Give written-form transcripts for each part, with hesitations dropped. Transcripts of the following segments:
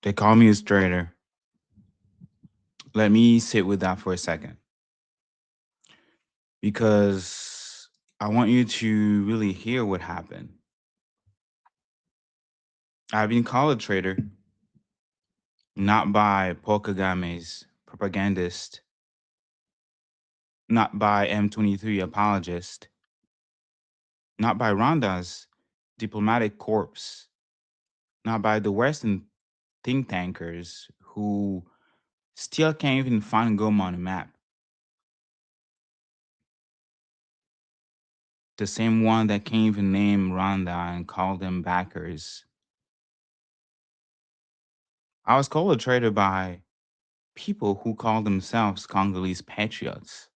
They call me a traitor. Let me sit with that for a second because I want you to really hear what happened. I've been called a traitor, not by Paul Kagame's propagandist, not by M23 apologist, not by Rwanda's diplomatic corps, not by the Western think tankers who still can't even find Goma on a map. The same one that can't even name Rwanda and call them backers. I was called a traitor by people who call themselves Congolese patriots,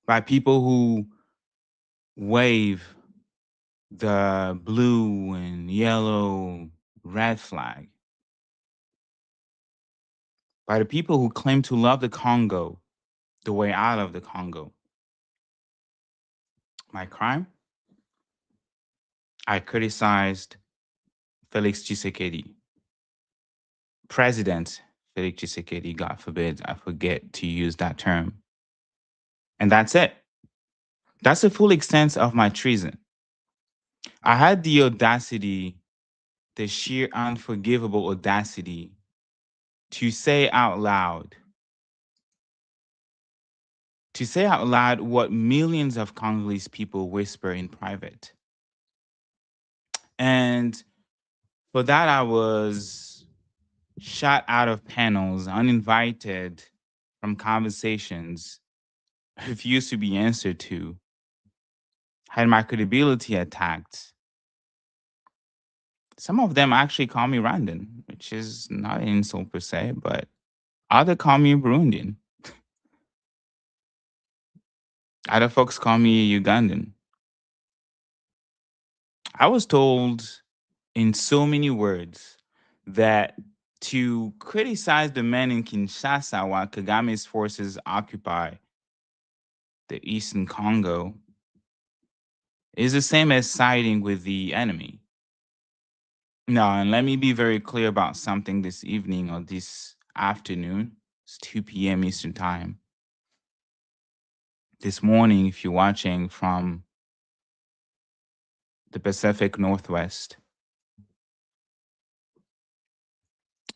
by people who wave the blue and yellow red flag, by the people who claim to love the Congo the way I love the Congo. My crime? I criticized Félix Tshisekedi. President Félix Tshisekedi, God forbid I forget to use that term. And that's it. That's the full extent of my treason. I had the audacity, the sheer unforgivable audacity to say out loud, what millions of Congolese people whisper in private. And for that, I was shot out of panels, uninvited from conversations, refused to be answered to, had my credibility attacked. Some of them actually call me Rwandan, which is not an insult per se, but other call me Burundian. Other folks call me Ugandan. I was told in so many words that to criticize the men in Kinshasa while Kagame's forces occupy the eastern Congo is the same as siding with the enemy. Now, and let me be very clear about something this evening or this afternoon. It's 2 p.m. Eastern Time. This morning, if you're watching from the Pacific Northwest,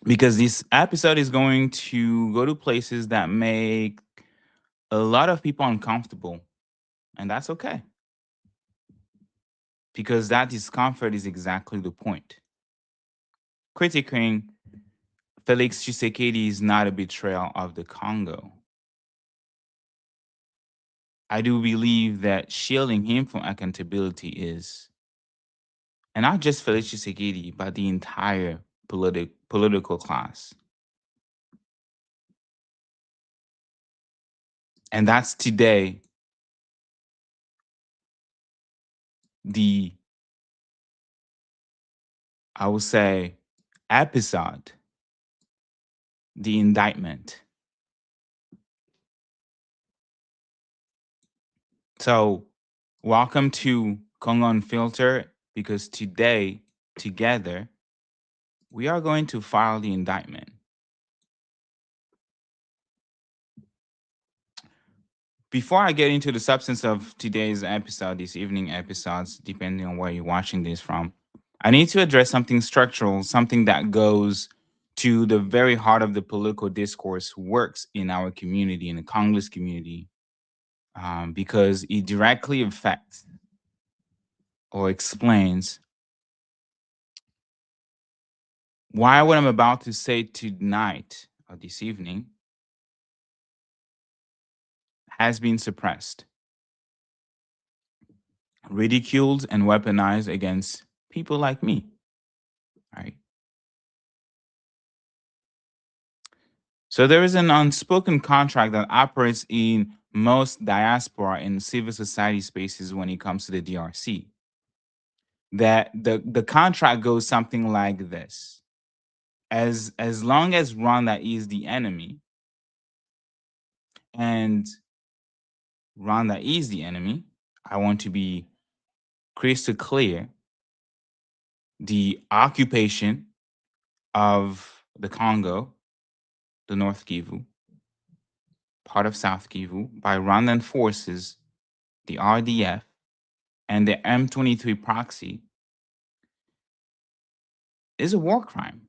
because this episode is going to go to places that make a lot of people uncomfortable, and that's okay. Because that discomfort is exactly the point. Critiquing Felix Tshisekedi is not a betrayal of the Congo. I do believe that shielding him from accountability is, and not just Felix Tshisekedi, but the entire political class. And that's today the, I would say, episode, the indictment. So, welcome to Congo Unfiltered, because today, together, we are going to file the indictment. Before I get into the substance of today's episode, this evening episodes, depending on where you're watching this from, I need to address something structural, something that goes to the very heart of the political discourse, works in our community, in the Congolese community, because it directly affects or explains why what I'm about to say tonight or this evening has been suppressed, ridiculed, and weaponized against people like me. Right? So there is an unspoken contract that operates in most diaspora and civil society spaces when it comes to the DRC. That the contract goes something like this. As long as Rwanda is the enemy, and Rwanda is the enemy, I want to be crystal clear. The occupation of the Congo, the North Kivu, part of South Kivu, by Rwandan forces, the RDF, and the M23 proxy is a war crime,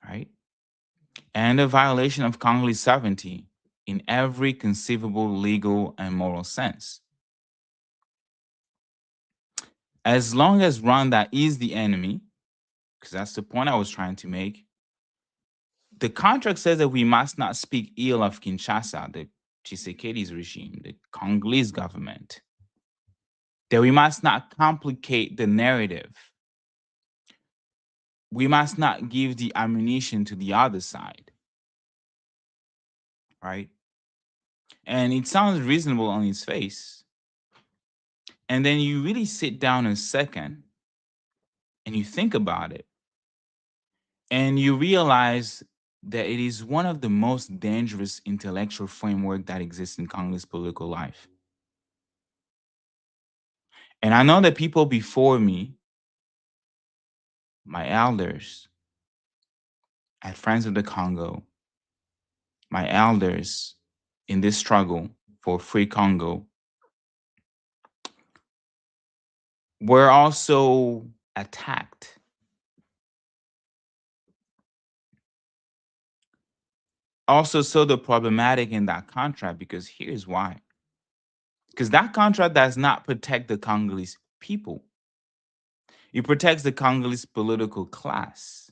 right? And a violation of Congolese sovereignty in every conceivable legal and moral sense. As long as Rwanda is the enemy, because that's the point I was trying to make, the contract says that we must not speak ill of Kinshasa, the Tshisekedi's regime, the Congolese government, that we must not complicate the narrative. We must not give the ammunition to the other side, right? And it sounds reasonable on its face. And then you really sit down a second and you think about it, and you realize that it is one of the most dangerous intellectual framework that exists in Congolese political life. And I know that people before me, my elders at Friends of the Congo, my elders in this struggle for free Congo, were also attacked. Also saw the problematic in that contract, because here's why. Because that contract does not protect the Congolese people. It protects the Congolese political class.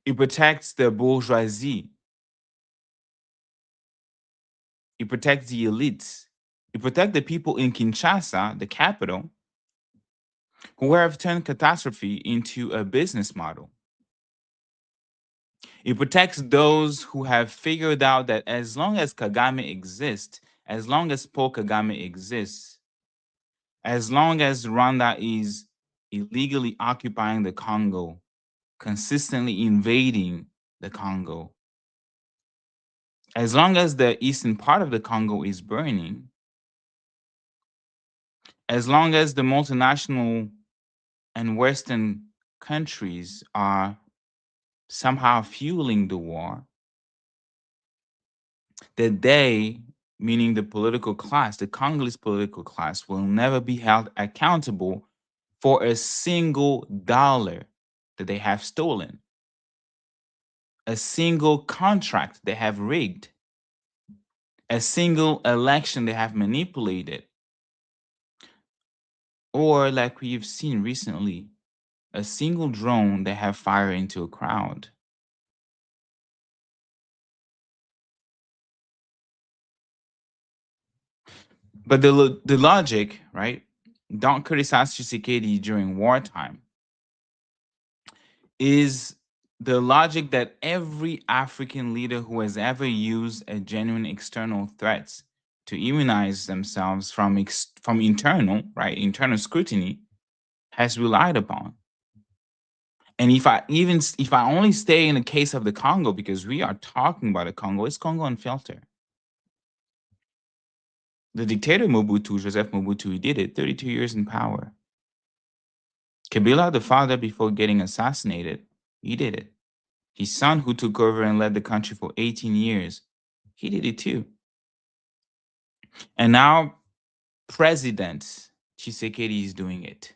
It protects the bourgeoisie. It protects the elites. It protects the people in Kinshasa, the capital, who have turned catastrophe into a business model. It protects those who have figured out that as long as Kagame exists, as long as Paul Kagame exists, as long as Rwanda is illegally occupying the Congo, consistently invading the Congo, as long as the eastern part of the Congo is burning, as long as the multinational and Western countries are somehow fueling the war, that they, meaning the political class, the Congolese political class, will never be held accountable for a single dollar that they have stolen, a single contract they have rigged, a single election they have manipulated, or like we've seen recently, a single drone they have fired into a crowd. But the logic, right? Don't criticize Tshisekedi during wartime, is the logic that every African leader who has ever used a genuine external threats to immunize themselves from internal, right, internal scrutiny has relied upon. And if I only stay in the case of the Congo, because we are talking about the Congo, it's Congo Unfiltered. The dictator Mobutu, Joseph Mobutu, he did it, 32 years in power. Kabila, the father, before getting assassinated, he did it. His son, who took over and led the country for 18 years, he did it too. And now President Tshisekedi is doing it.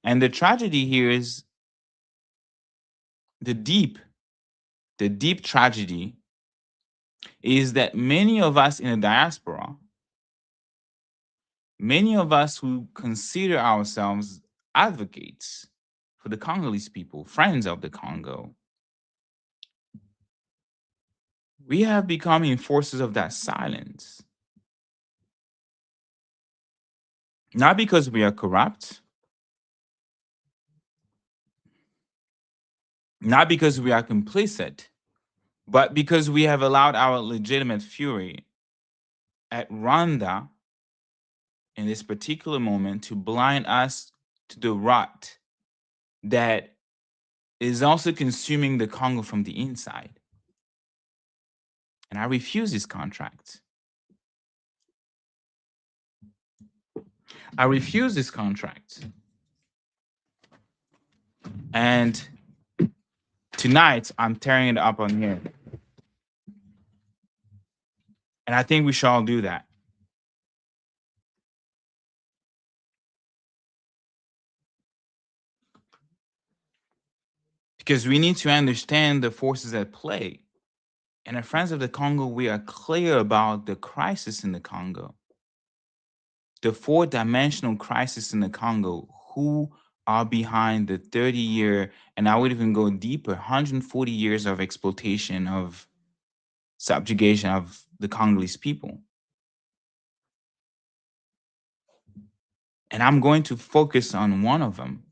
And the tragedy here is the deep tragedy is that many of us in the diaspora, many of us who consider ourselves advocates for the Congolese people, friends of the Congo, we have become enforcers of that silence. Not because we are corrupt, not because we are complicit, but because we have allowed our legitimate fury at Rwanda in this particular moment to blind us to the rot that is also consuming the Congo from the inside. And I refuse this contract. I refuse this contract. And tonight, I'm tearing it up on here. And I think we should all do that. Because we need to understand the forces at play. And at Friends of the Congo, we are clear about the crisis in the Congo, the four-dimensional crisis in the Congo, who are behind the 30-year, and I would even go deeper, 140 years of exploitation, of subjugation of the Congolese people. And I'm going to focus on one of them,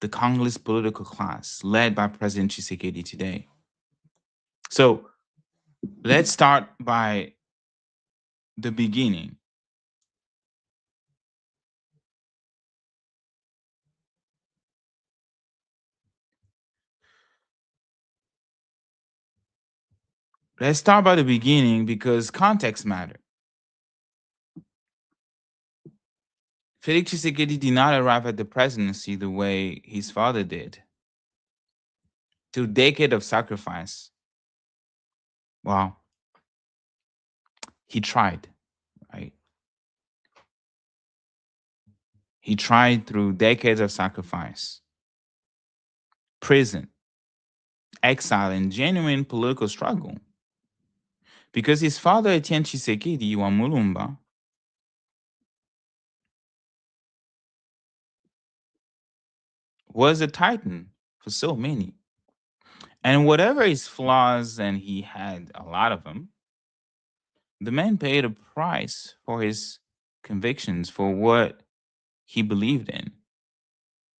the Congolese political class led by President Tshisekedi today. So let's start by the beginning. Let's start by the beginning because context matters. Félix Tshisekedi did not arrive at the presidency the way his father did, through a decade of sacrifice. Well, he tried, right? He tried through decades of sacrifice, prison, exile, and genuine political struggle. Because his father, Etienne Tshisekedi wa Mulumba, was a titan for so many. And whatever his flaws, and he had a lot of them, the man paid a price for his convictions, for what he believed in.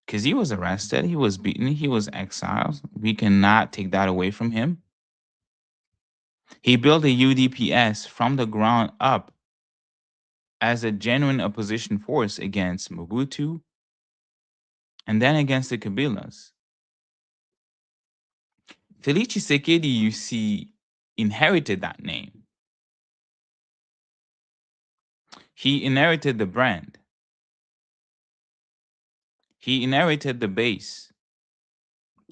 Because he was arrested, he was beaten, he was exiled. We cannot take that away from him. He built a UDPS from the ground up as a genuine opposition force against Mobutu and then against the Kabilas. Félix Tshisekedi, you see, inherited that name. He inherited the brand. He inherited the base.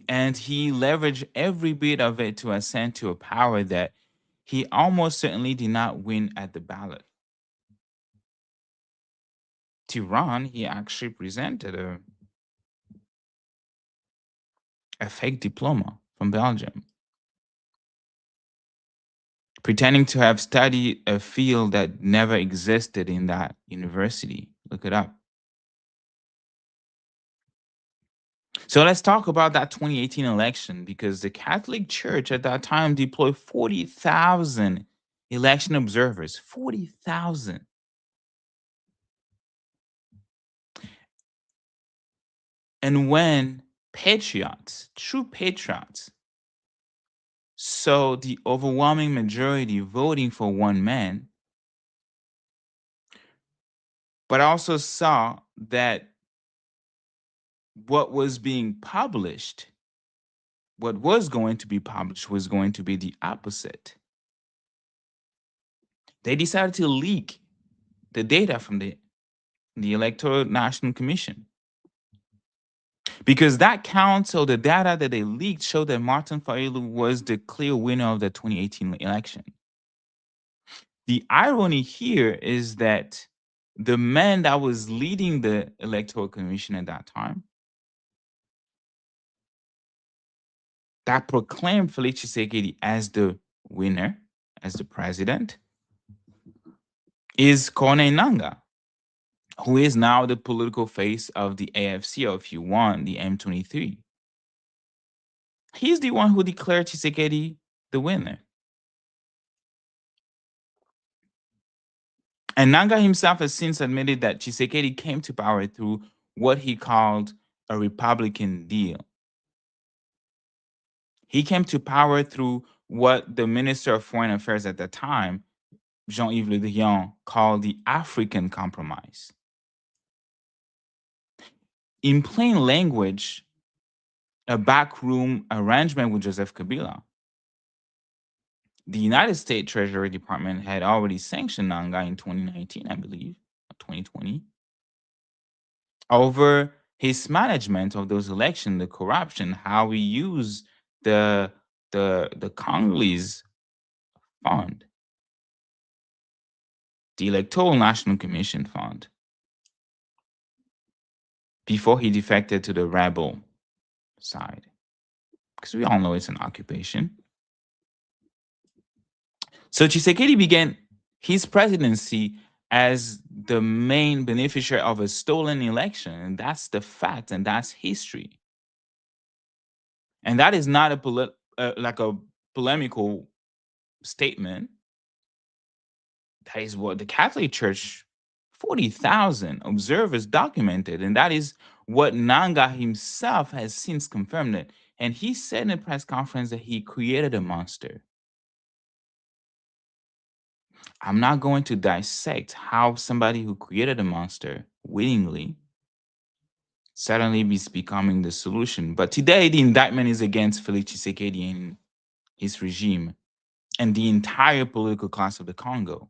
And he leveraged every bit of it to ascend to a power that he almost certainly did not win at the ballot. To run, he actually presented a fake diploma from Belgium, pretending to have studied a field that never existed in that university. Look it up. So let's talk about that 2018 election, because the Catholic Church at that time deployed 40,000 election observers. 40,000. And when patriots, true patriots, saw the overwhelming majority voting for one man, but also saw that what was being published, what was going to be published, was going to be the opposite. They decided to leak the data from the Electoral National Commission. Because that council, the data that they leaked, showed that Martin Fayulu was the clear winner of the 2018 election. The irony here is that the man that was leading the Electoral Commission at that time, that proclaimed Félix Tshisekedi as the winner, as the president, is Corneille Nangaa, who is now the political face of the AFC, or if you want, the M23. He's the one who declared Tshisekedi the winner. And Nangaa himself has since admitted that Tshisekedi came to power through what he called a Republican deal. He came to power through what the Minister of Foreign Affairs at the time, Jean-Yves Le Drian, called the African Compromise. In plain language, a backroom arrangement with Joseph Kabila. The United States Treasury Department had already sanctioned Nangaa in 2019, I believe, or 2020, over his management of those elections, the corruption, how he used the the Congolese fund, the Electoral National Commission fund, before he defected to the rebel side. Because we all know it's an occupation. So Tshisekedi began his presidency as the main beneficiary of a stolen election. And that's the fact, and that's history. And that is not like a polemical statement. That is what the Catholic Church, 40,000 observers documented. And that is what Nanga himself has since confirmed it. And he said in a press conference that he created a monster. I'm not going to dissect how somebody who created a monster willingly suddenly is becoming the solution. But today, the indictment is against Félix Tshisekedi and his regime and the entire political class of the Congo.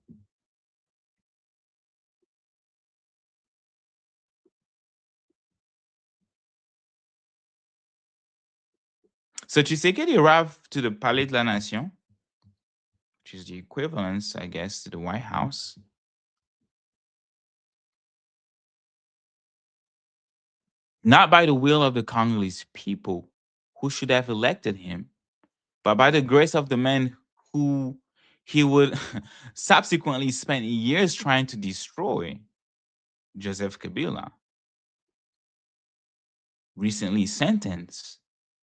So Tshisekedi arrived to the Palais de la Nation, which is the equivalence, I guess, to the White House. Not by the will of the Congolese people who should have elected him, but by the grace of the man who he would subsequently spend years trying to destroy, Joseph Kabila, recently sentenced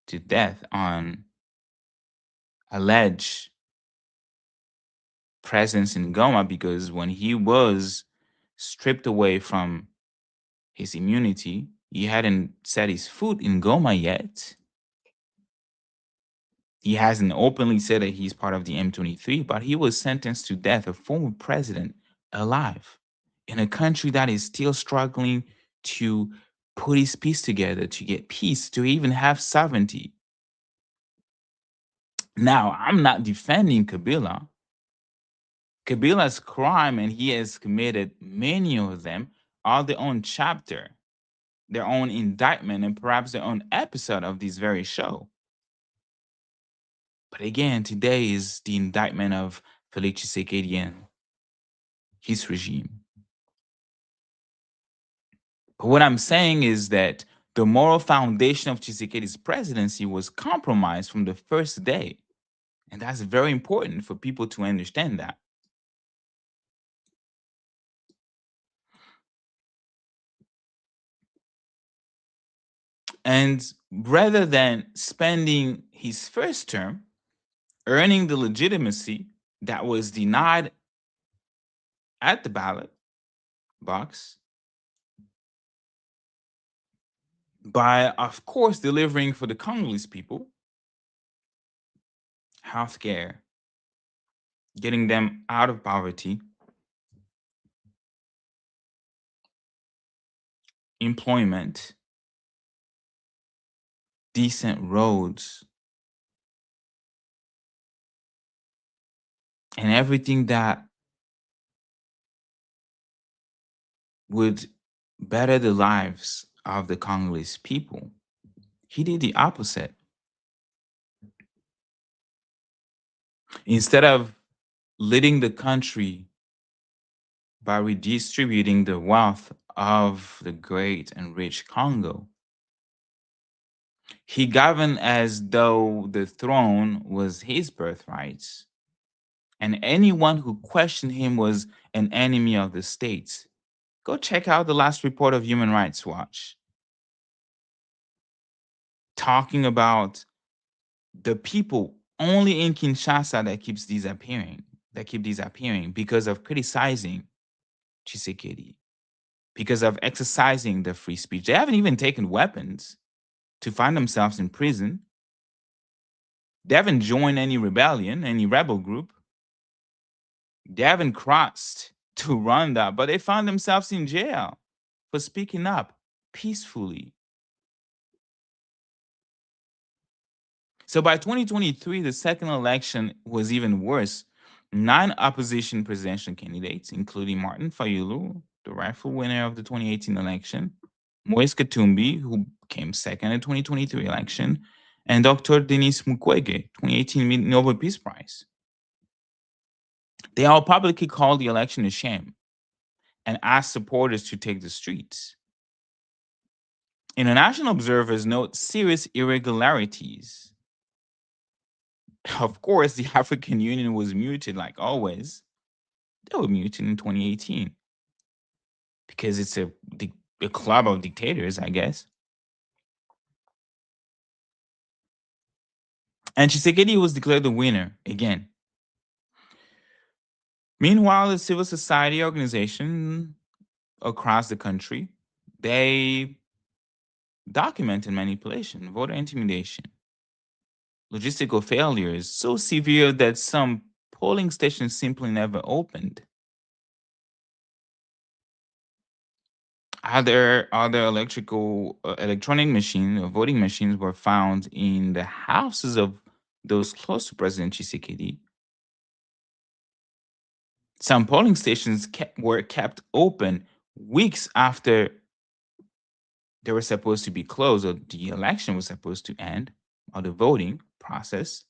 to death on alleged presence in Goma because when he was stripped away from his immunity, he hadn't set his foot in Goma yet. He hasn't openly said that he's part of the M23, but he was sentenced to death, a former president alive in a country that is still struggling to put his peace together, to get peace, to even have sovereignty. Now, I'm not defending Kabila. Kabila's crime, and he has committed many of them, are their own chapter, their own indictment, and perhaps their own episode of this very show. But again, today is the indictment of Félix Tshisekedi and his regime. But what I'm saying is that the moral foundation of Tshisekedi's presidency was compromised from the first day. And that's very important for people to understand that. And rather than spending his first term earning the legitimacy that was denied at the ballot box by, of course, delivering for the Congolese people healthcare, getting them out of poverty, employment, decent roads, and everything that would better the lives of the Congolese people. He did the opposite. Instead of leading the country by redistributing the wealth of the great and rich Congo, he governed as though the throne was his birthright, and anyone who questioned him was an enemy of the state. Go check out the last report of Human Rights Watch, talking about the people only in Kinshasa that keep disappearing because of criticizing Tshisekedi, because of exercising the free speech. They haven't even taken weapons to find themselves in prison. They haven't joined any rebellion, any rebel group. They haven't crossed to Rwanda, but they found themselves in jail for speaking up peacefully. So by 2023, the second election was even worse. 9 opposition presidential candidates, including Martin Fayulu, the rightful winner of the 2018 election, Moise Katumbi, who came second in the 2023 election, and Dr. Denis Mukwege, 2018 Nobel Peace Prize. They all publicly called the election a sham and asked supporters to take the streets. International observers note serious irregularities. Of course, the African Union was muted like always. They were muted in 2018 because it's a club of dictators, I guess. And Tshisekedi was declared the winner again. Meanwhile, the civil society organization across the country, they documented manipulation, voter intimidation, logistical failures so severe that some polling stations simply never opened. Other electronic machines or voting machines were found in the houses of those close to President Tshisekedi. Some polling stations were kept open weeks after they were supposed to be closed, or the election was supposed to end, or the voting process.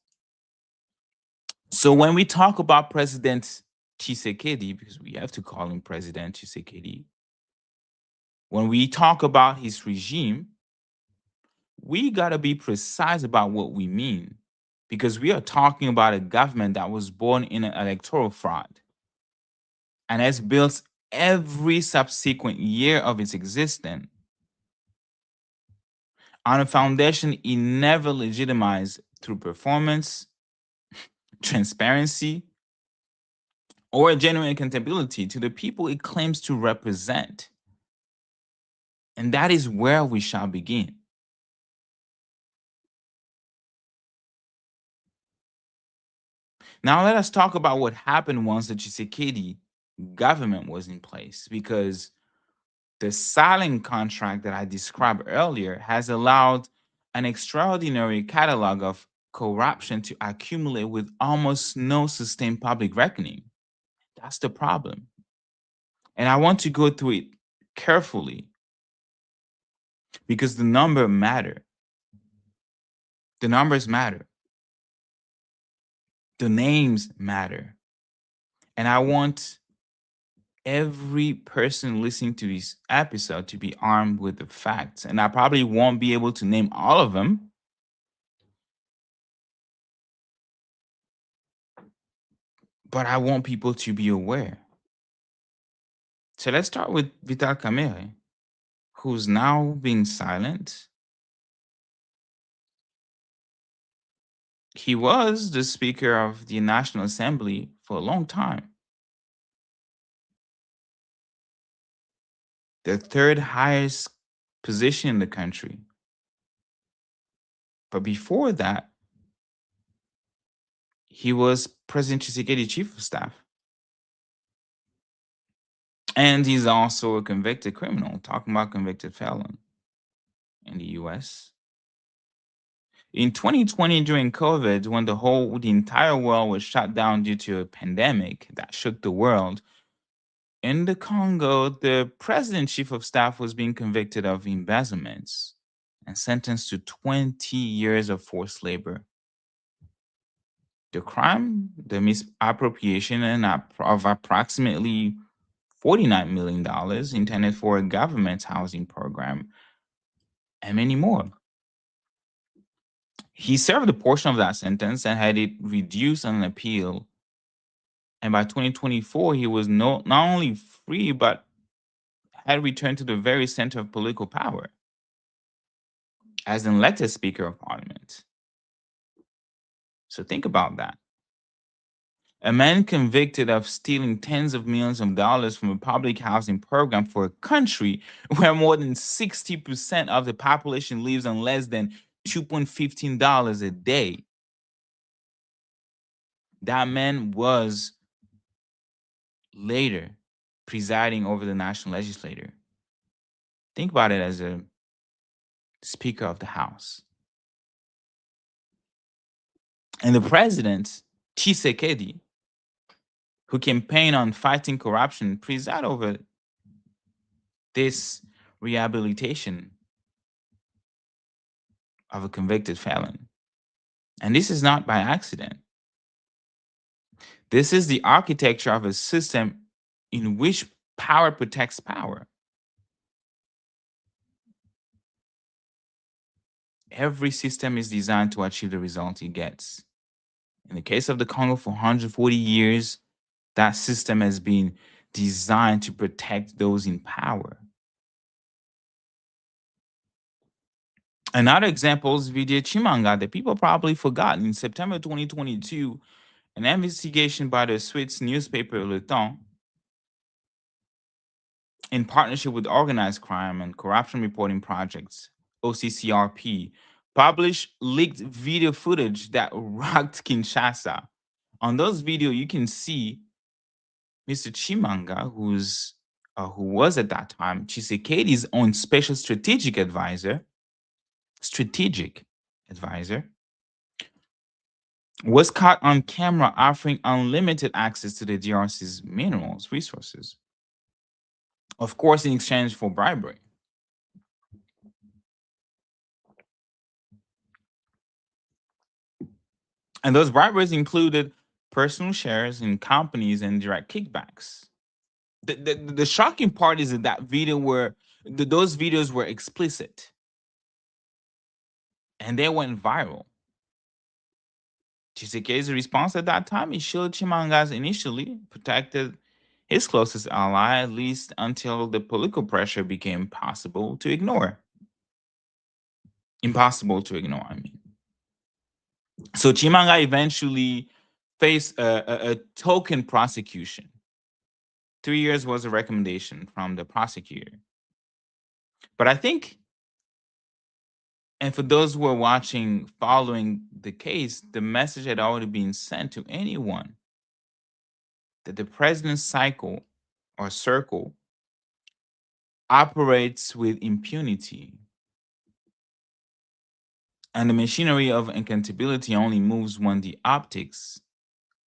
So when we talk about President Tshisekedi, because we have to call him President Tshisekedi, when we talk about his regime, we got to be precise about what we mean, because we are talking about a government that was born in an electoral fraud and has built every subsequent year of its existence on a foundation it never legitimized through performance, transparency, or a genuine accountability to the people it claims to represent. And that is where we shall begin. Now, let us talk about what happened once the Tshisekedi government was in place, because the silent contract that I described earlier has allowed an extraordinary catalog of corruption to accumulate with almost no sustained public reckoning. That's the problem. And I want to go through it carefully because the number matter. The numbers matter. The names matter. And I want every person listening to this episode to be armed with the facts. And I probably won't be able to name all of them, but I want people to be aware. So let's start with Vital Kamerhe, who's now being silent. He was the Speaker of the National Assembly for a long time, the third highest position in the country. But before that, he was President Tshisekedi chief of staff. And he's also a convicted criminal, talking about convicted felon in the US. In 2020, during COVID, when the entire world was shut down due to a pandemic that shook the world, in the Congo, the president chief of staff was being convicted of embezzlements and sentenced to 20 years of forced labor. The crime, the misappropriation of approximately $49 million intended for a government housing program, and many more. He served a portion of that sentence and had it reduced on an appeal. And by 2024, he was not only free, but had returned to the very center of political power as an elected Speaker of Parliament. So think about that. A man convicted of stealing tens of millions of dollars from a public housing program for a country where more than 60% of the population lives on less than $2.15 a day. That man was later presiding over the national legislature. Think about it as a Speaker of the House. And the president, Tshisekedi, who campaigned on fighting corruption, preside over this rehabilitation of a convicted felon. And this is not by accident. This is the architecture of a system in which power protects power. Every system is designed to achieve the result it gets. In the case of the Congo, for 140 years, that system has been designed to protect those in power. Another example is Vidya Chimanga that people probably forgot. In September 2022, an investigation by the Swiss newspaper Le Temps, in partnership with organized crime and corruption reporting projects, OCCRP, published leaked video footage that rocked Kinshasa. On those videos, you can see Mr. Chimanga, who was at that time Tshisekedi's own special strategic advisor, was caught on camera offering unlimited access to the DRC's minerals resources, of course, in exchange for bribery. And those briberies included personal shares in companies and direct kickbacks. The shocking part is that those videos were explicit and they went viral. Tshisekedi's response at that time is showed Chimangas initially protected his closest ally, at least until the political pressure became impossible to ignore. Impossible to ignore, I mean. So Chimanga eventually faced a token prosecution. 3 years was a recommendation from the prosecutor. But I think, and for those who are watching, following the case, the message had already been sent to anyone that the president's cycle or circle operates with impunity. And the machinery of accountability only moves when the optics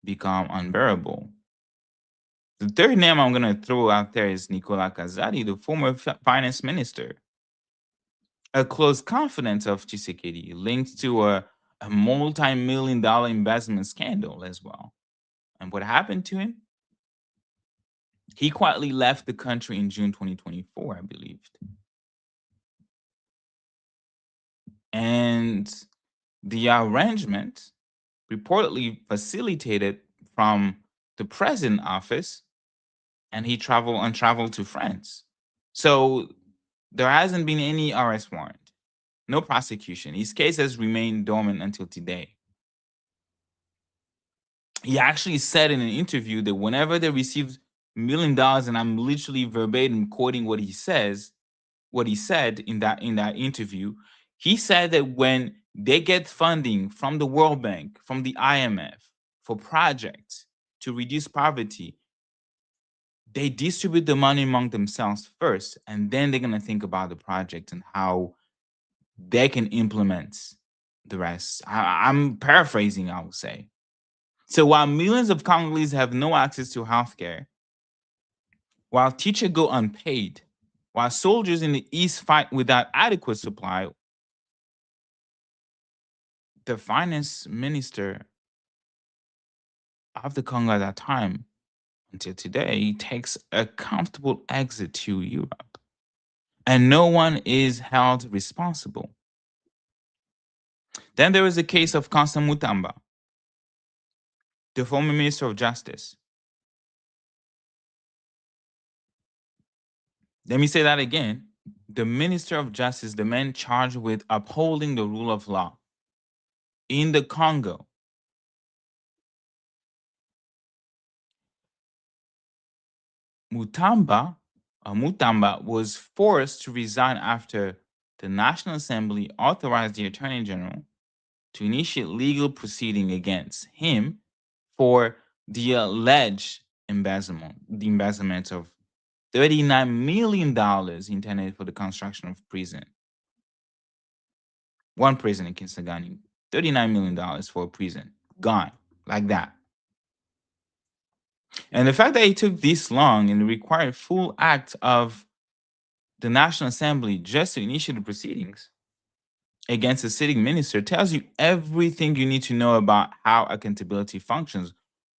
become unbearable. The third name I'm going to throw out there is Nicolas Kazadi, the former finance minister, a close confidant of Tshisekedi, linked to a multi-million dollar investment scandal as well. And what happened to him? He quietly left the country in June 2024, I believed. And the arrangement reportedly facilitated from the president office, and he traveled to France. So there hasn't been any arrest warrant, no prosecution. His case has remained dormant until today. He actually said in an interview that whenever they received $1 million, and I'm literally verbatim quoting what he said in that interview, he said that when they get funding from the World Bank, from the IMF for projects to reduce poverty, they distribute the money among themselves first, and then they're going to think about the project and how they can implement the rest. I'm paraphrasing, I would say. So while millions of Congolese have no access to healthcare, while teachers go unpaid, while soldiers in the East fight without adequate supply, the finance minister of the Congo at that time, until today, takes a comfortable exit to Europe. And no one is held responsible. Then there is the case of Constant Mutamba, the former Minister of Justice. Let me say that again. The Minister of Justice, the man charged with upholding the rule of law in the Congo. Mutamba was forced to resign after the National Assembly authorized the Attorney General to initiate legal proceeding against him for the alleged embezzlement of $39 million intended for the construction of prison. One prison in Kisangani, $39 million for a prison. Gone. Like that. And the fact that it took this long and required full act of the National Assembly just to initiate the proceedings against a sitting minister tells you everything you need to know about how accountability functions,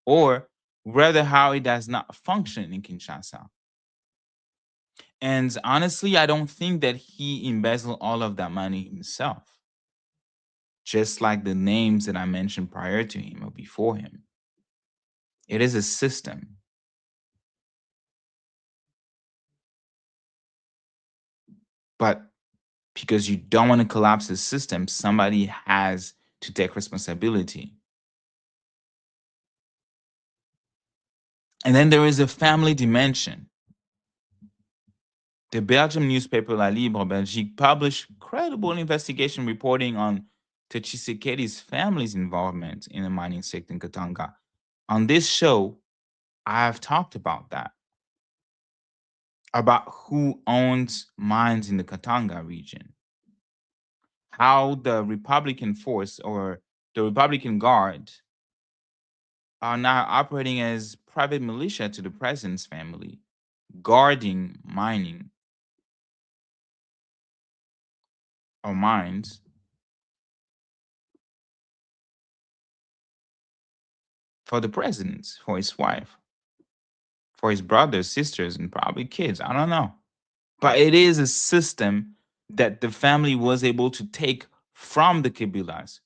or rather, how it does not function in Kinshasa. And honestly, I don't think that he embezzled all of that money himself, just like the names that I mentioned prior to him or before him. It is a system. But because you don't want to collapse the system, somebody has to take responsibility. And then there is a family dimension. The Belgian newspaper La Libre Belgique published credible investigation reporting on Tshisekedi's family's involvement in the mining sector in Katanga. On this show, I have talked about that, about who owns mines in the Katanga region, how the Republican force or the Republican Guard are now operating as private militia to the president's family, guarding mining or mines for the president, for his wife, for his brothers, sisters, and probably kids. I don't know. But it is a system that the family was able to take from the Kabilas,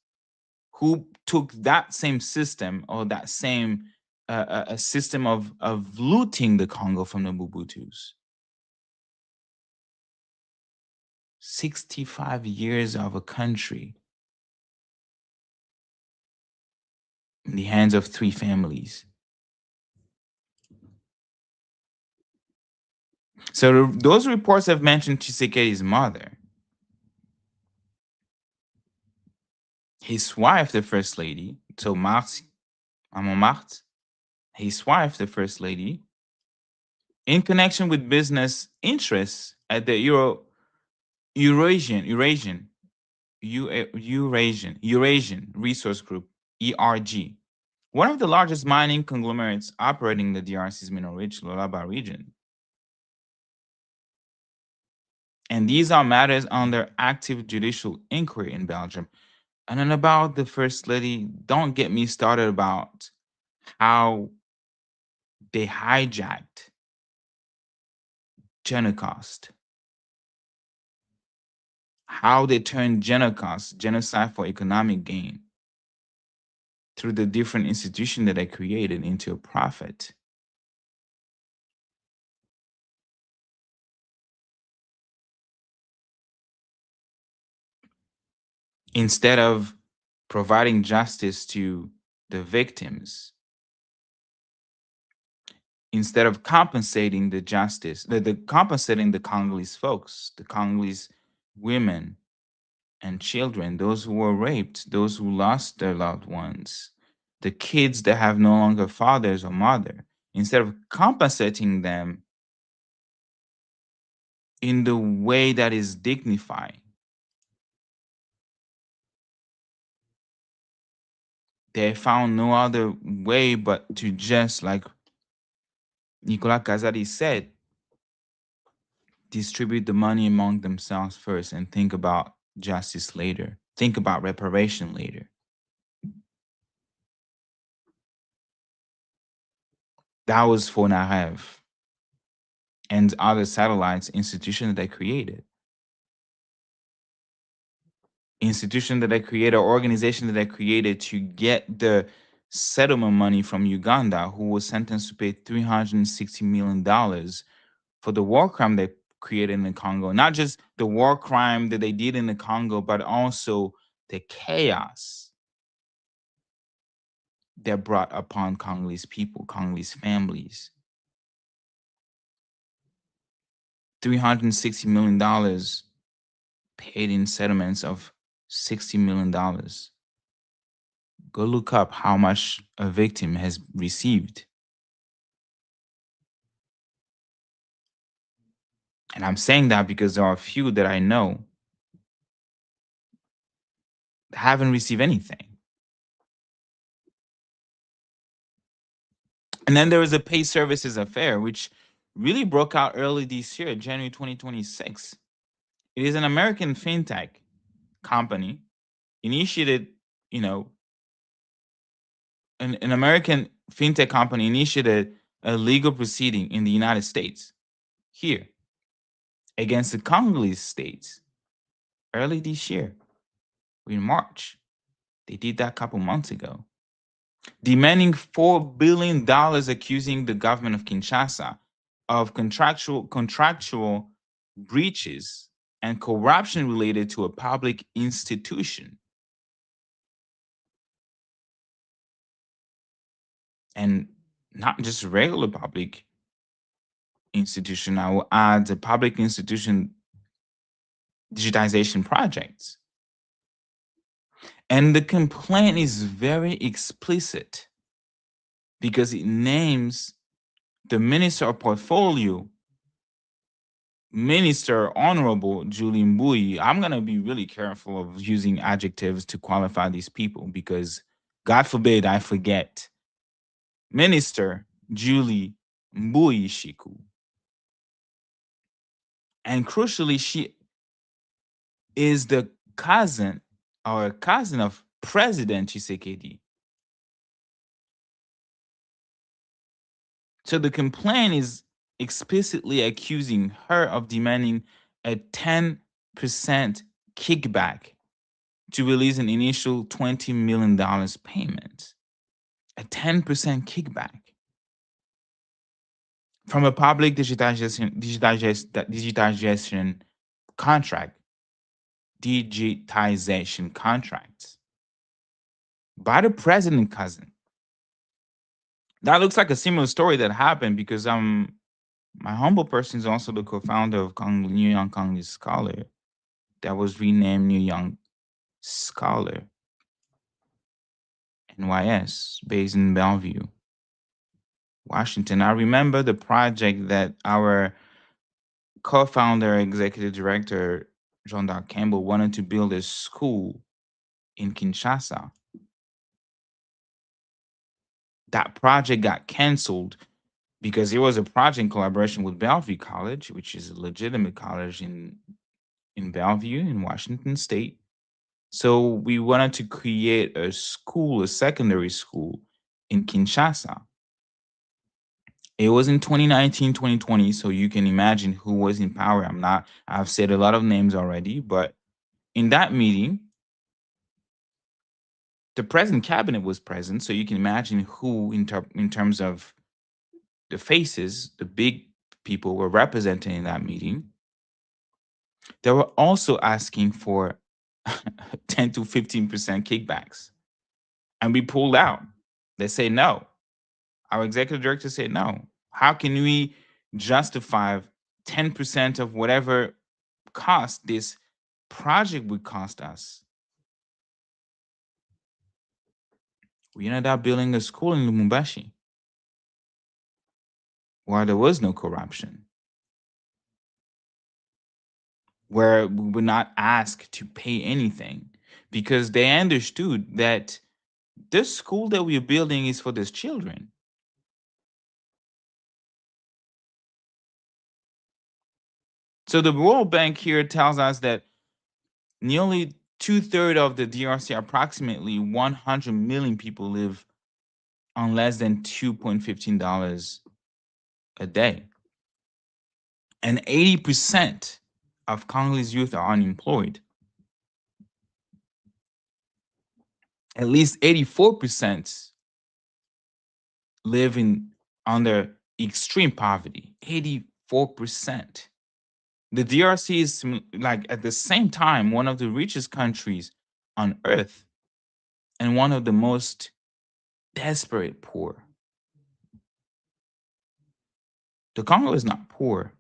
who took that same system or that same a system of looting the Congo from the Mobutus. 65 years of a country in the hands of three families. So those reports have mentioned Tshisekedi's mother, his wife, the first lady, so Marthe, Maman Marthe, his wife, the first lady, in connection with business interests at the Eurasian Resource Group, ERG, one of the largest mining conglomerates operating in the DRC's mineral-rich Lualaba region. And these are matters under active judicial inquiry in Belgium. And then about the First Lady, don't get me started about how they hijacked Genocost, how they turned Genocost, genocide for economic gain, through the different institutions that they created into a profit. Instead of providing justice to the victims, instead of compensating the justice, the compensating the Congolese folks, the Congolese women and children, those who were raped, those who lost their loved ones, the kids that have no longer fathers or mother, instead of compensating them in the way that is dignified, they found no other way but to just, like Nicolas Kazadi said, distribute the money among themselves first and think about justice later. Think about reparation later. That was for Narev and other satellites institutions that they created. Institution that they created, or organization that they created to get the settlement money from Uganda, who was sentenced to pay $360 million for the war crime they created in the Congo. Not just the war crime that they did in the Congo, but also the chaos that brought upon Congolese people, Congolese families. $360 million paid in settlements of $60 million. Go look up how much a victim has received. And I'm saying that because there are a few that I know that haven't received anything. And then there is a pay services affair, which really broke out early this year, January 2026. It is an American fintech company initiated, you know, an American fintech company initiated a legal proceeding in the United States here against the Congolese states early this year in March. They did that a couple months ago, demanding $4 billion, accusing the government of Kinshasa of contractual breaches and corruption related to a public institution. And not just regular public institution, I will add the public institution digitization projects. And the complaint is very explicit because it names the minister of portfolio, Minister Honorable Julie Mbui. I'm going to be really careful of using adjectives to qualify these people because God forbid I forget. Minister Julie Mbui Shiku. And crucially, she is the cousin of President Tshisekedi. So the complaint is explicitly accusing her of demanding a 10% kickback to release an initial $20 million payment. A 10% kickback from a public digitization contract, digitization contracts by the president cousin. That looks like a similar story that happened because my humble person is also the co-founder of New Young Congolese Scholar that was renamed New Young Scholar NYS based in Bellevue, Washington. I remember the project that our co-founder, executive director, John Doc Campbell wanted to build a school in Kinshasa. That project got canceled because it was a project in collaboration with Bellevue College, which is a legitimate college in Bellevue in Washington State. So we wanted to create a school, a secondary school in Kinshasa. It was in 2019, 2020, so you can imagine who was in power. I've said a lot of names already, but in that meeting, the president cabinet was present, so you can imagine who, in terms of the faces, the big people were represented in that meeting. They were also asking for 10 to 15% kickbacks. And we pulled out. They say no. Our executive director said no. How can we justify 10% of whatever cost this project would cost us? We ended up building a school in Lumumbashi where there was no corruption, where we were not asked to pay anything because they understood that this school that we're building is for these children. So the World Bank here tells us that nearly 2/3 of the DRC, approximately 100 million people, live on less than $2.15 a day. And 80% of Congolese youth are unemployed. At least 84% live under extreme poverty. 84%. The DRC is like at the same time one of the richest countries on earth and one of the most desperate poor. The Congo is not poor.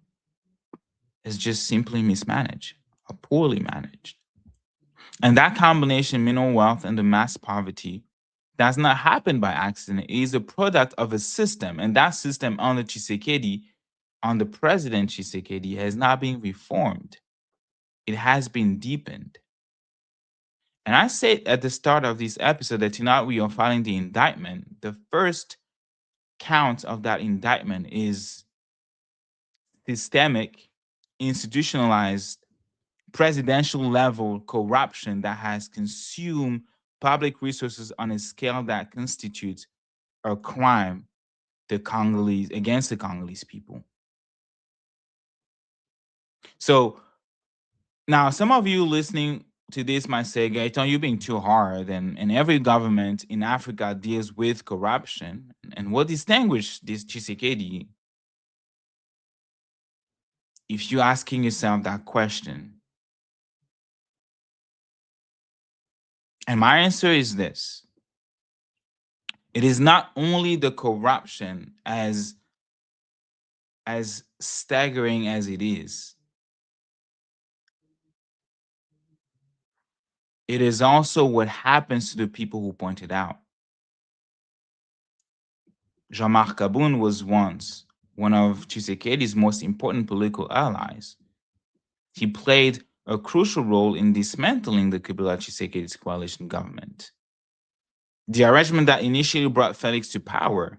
It's just simply mismanaged or poorly managed. And that combination, mineral wealth and the mass poverty, does not happen by accident. It is a product of a system. And that system under Tshisekedi, under President Tshisekedi, has not been reformed. It has been deepened. And I said at the start of this episode that tonight we are filing the indictment. The first count of that indictment is systemic, institutionalized, presidential level corruption that has consumed public resources on a scale that constitutes a crime the Congolese against the Congolese people. So now some of you listening to this might say, Gaetan, you're being too hard, and every government in Africa deals with corruption. And what distinguishes this Tshisekedi? If you're asking yourself that question, and my answer is this: it is not only the corruption as staggering as it is, it is also what happens to the people who point it out. Jean-Marc Kaboun was once one of Tshisekedi's most important political allies. He played a crucial role in dismantling the Kabila Tshisekedi's coalition government. The arrangement that initially brought Felix to power,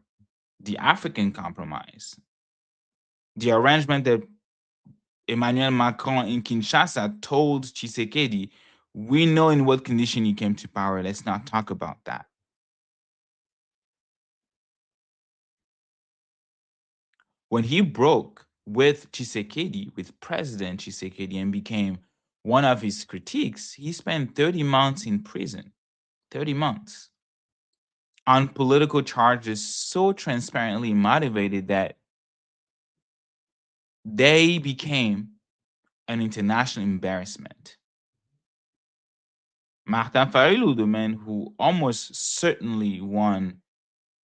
the African Compromise, the arrangement that Emmanuel Macron in Kinshasa told Tshisekedi, we know in what condition you came to power, let's not talk about that. When he broke with Tshisekedi, with President Tshisekedi, and became one of his critiques, he spent 30 months in prison. 30 months. On political charges so transparently motivated that they became an international embarrassment. Martin Fayulu, the man who almost certainly won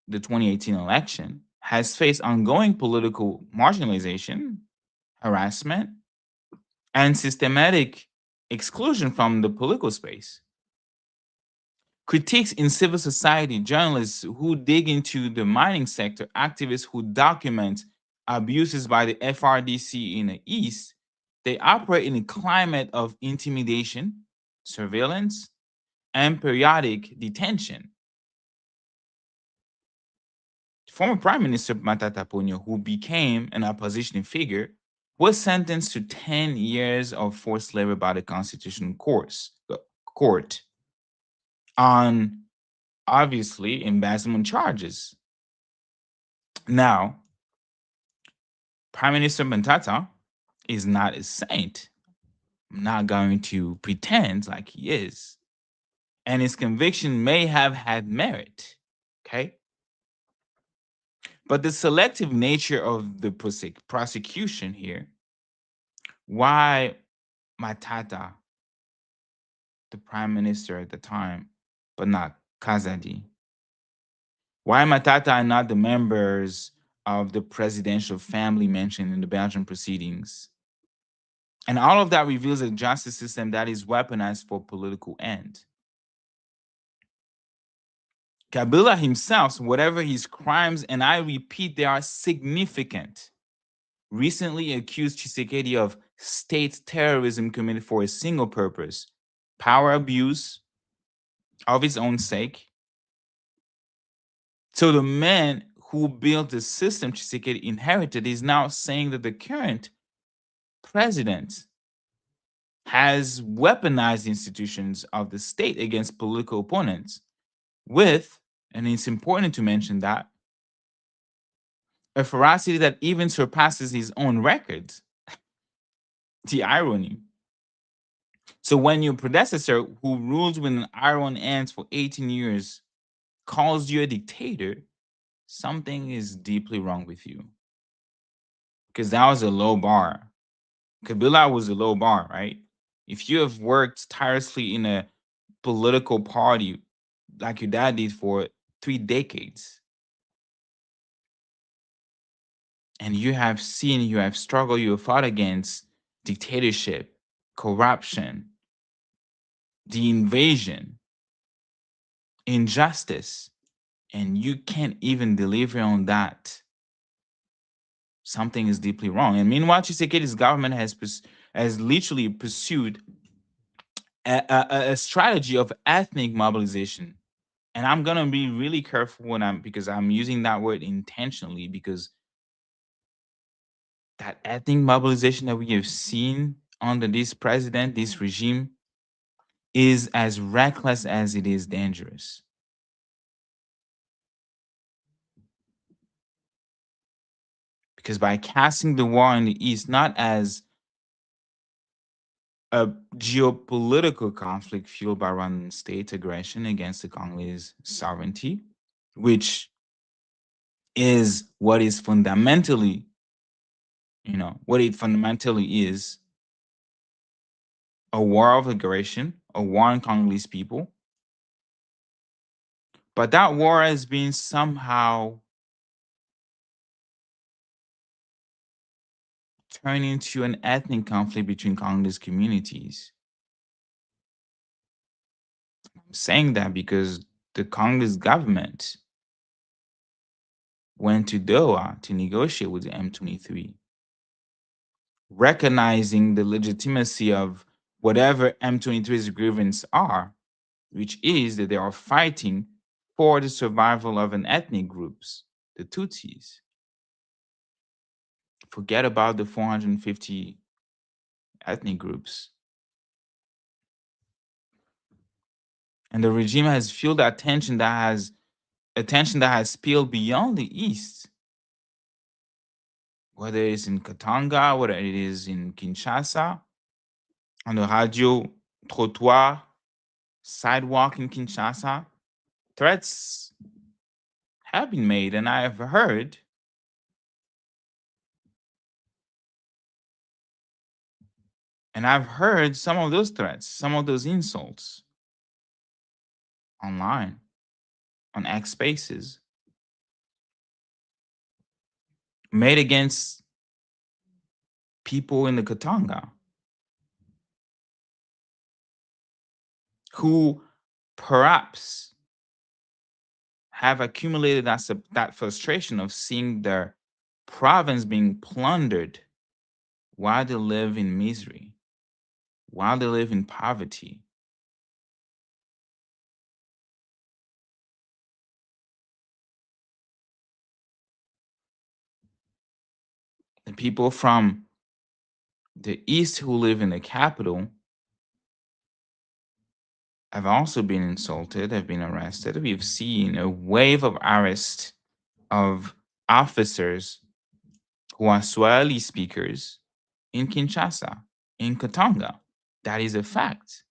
the 2018 election, has faced ongoing political marginalization, harassment, and systematic exclusion from the political space. Critiques in civil society, journalists who dig into the mining sector, activists who document abuses by the FRDC in the East, they operate in a climate of intimidation, surveillance, and periodic detention. Former Prime Minister Matata Ponyo, who became an opposition figure, was sentenced to 10 years of forced labor by the Constitutional Court on obviously embezzlement charges. Now, Prime Minister Matata is not a saint. I'm not going to pretend like he is. And his conviction may have had merit. Okay. But the selective nature of the prosecution here, why Matata, the prime minister at the time, but not Kazadi? Why Matata and not the members of the presidential family mentioned in the Belgian proceedings? And all of that reveals a justice system that is weaponized for political ends. Kabila himself, whatever his crimes, and I repeat, they are significant, recently accused Tshisekedi of state terrorism committed for a single purpose: power abuse of his own sake. So the man who built the system Tshisekedi inherited is now saying that the current president has weaponized the institutions of the state against political opponents with, and it's important to mention that, a ferocity that even surpasses his own records. The irony. So when your predecessor, who rules with an iron hand for 18 years, calls you a dictator, something is deeply wrong with you. Because that was a low bar. Kabila was a low bar, right? If you have worked tirelessly in a political party like your dad did for 3 decades, and you have seen, you have struggled, you have fought against dictatorship, corruption, the invasion, injustice, and you can't even deliver on that, something is deeply wrong. And meanwhile, Tshisekedi's government has literally pursued a strategy of ethnic mobilization. And I'm gonna be really careful when because I'm using that word intentionally, because that ethnic mobilization that we have seen under this president, this regime, is as reckless as it is dangerous. Because by casting the war in the East not as a geopolitical conflict fueled by Rwandan state aggression against the Congolese sovereignty, which is what is fundamentally, what it fundamentally is, a war of aggression, a war on Congolese people. But that war has been somehow turned into an ethnic conflict between Congolese communities. I'm saying that because the Congolese government went to Doha to negotiate with the M23, recognizing the legitimacy of whatever M23's grievances are, which is that they are fighting for the survival of an ethnic groups, the Tutsis. Forget about the 450 ethnic groups. And the regime has fueled attention that has spilled beyond the East, whether it's in Katanga, whether it is in Kinshasa, on the radio, trottoir, sidewalk in Kinshasa. Threats have been made, and I have heard some of those threats, some of those insults online, on X Spaces, made against people in the Katanga who perhaps have accumulated that frustration of seeing their province being plundered while they live in misery, while they live in poverty. The people from the East who live in the capital have also been insulted, have been arrested. We've seen a wave of arrest of officers who are Swahili speakers in Kinshasa, in Katanga. That is a fact.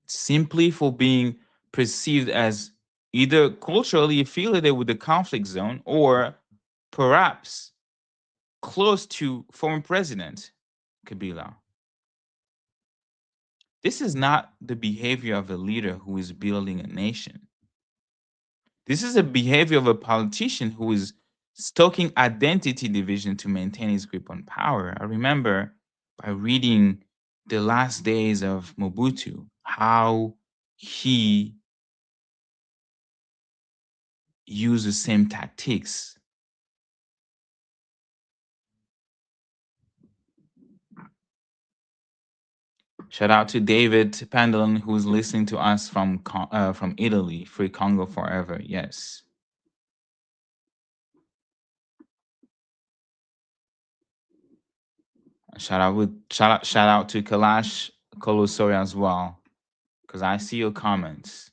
Simply for being perceived as either culturally affiliated with the conflict zone or perhaps close to former President Kabila. This is not the behavior of a leader who is building a nation. This is a behavior of a politician who is stoking identity division to maintain his grip on power. I remember by reading the last days of Mobutu, how he used the same tactics. Shout out to David Pandolin, who's listening to us from Italy. Free Congo forever. Yes. Shout out to Kalash Kolosori as well, because I see your comments.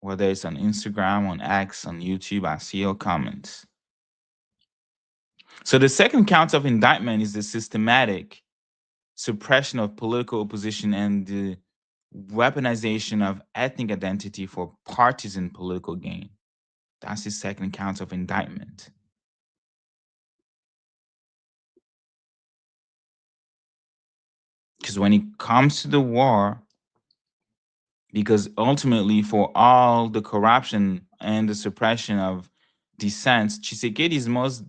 Whether it's on Instagram, on X, on YouTube, I see your comments. So the second count of indictment is the systematic suppression of political opposition and the weaponization of ethnic identity for partisan political gain. That's the second count of indictment. Because when it comes to the war, because ultimately for all the corruption and the suppression of dissent, Tshisekedi's most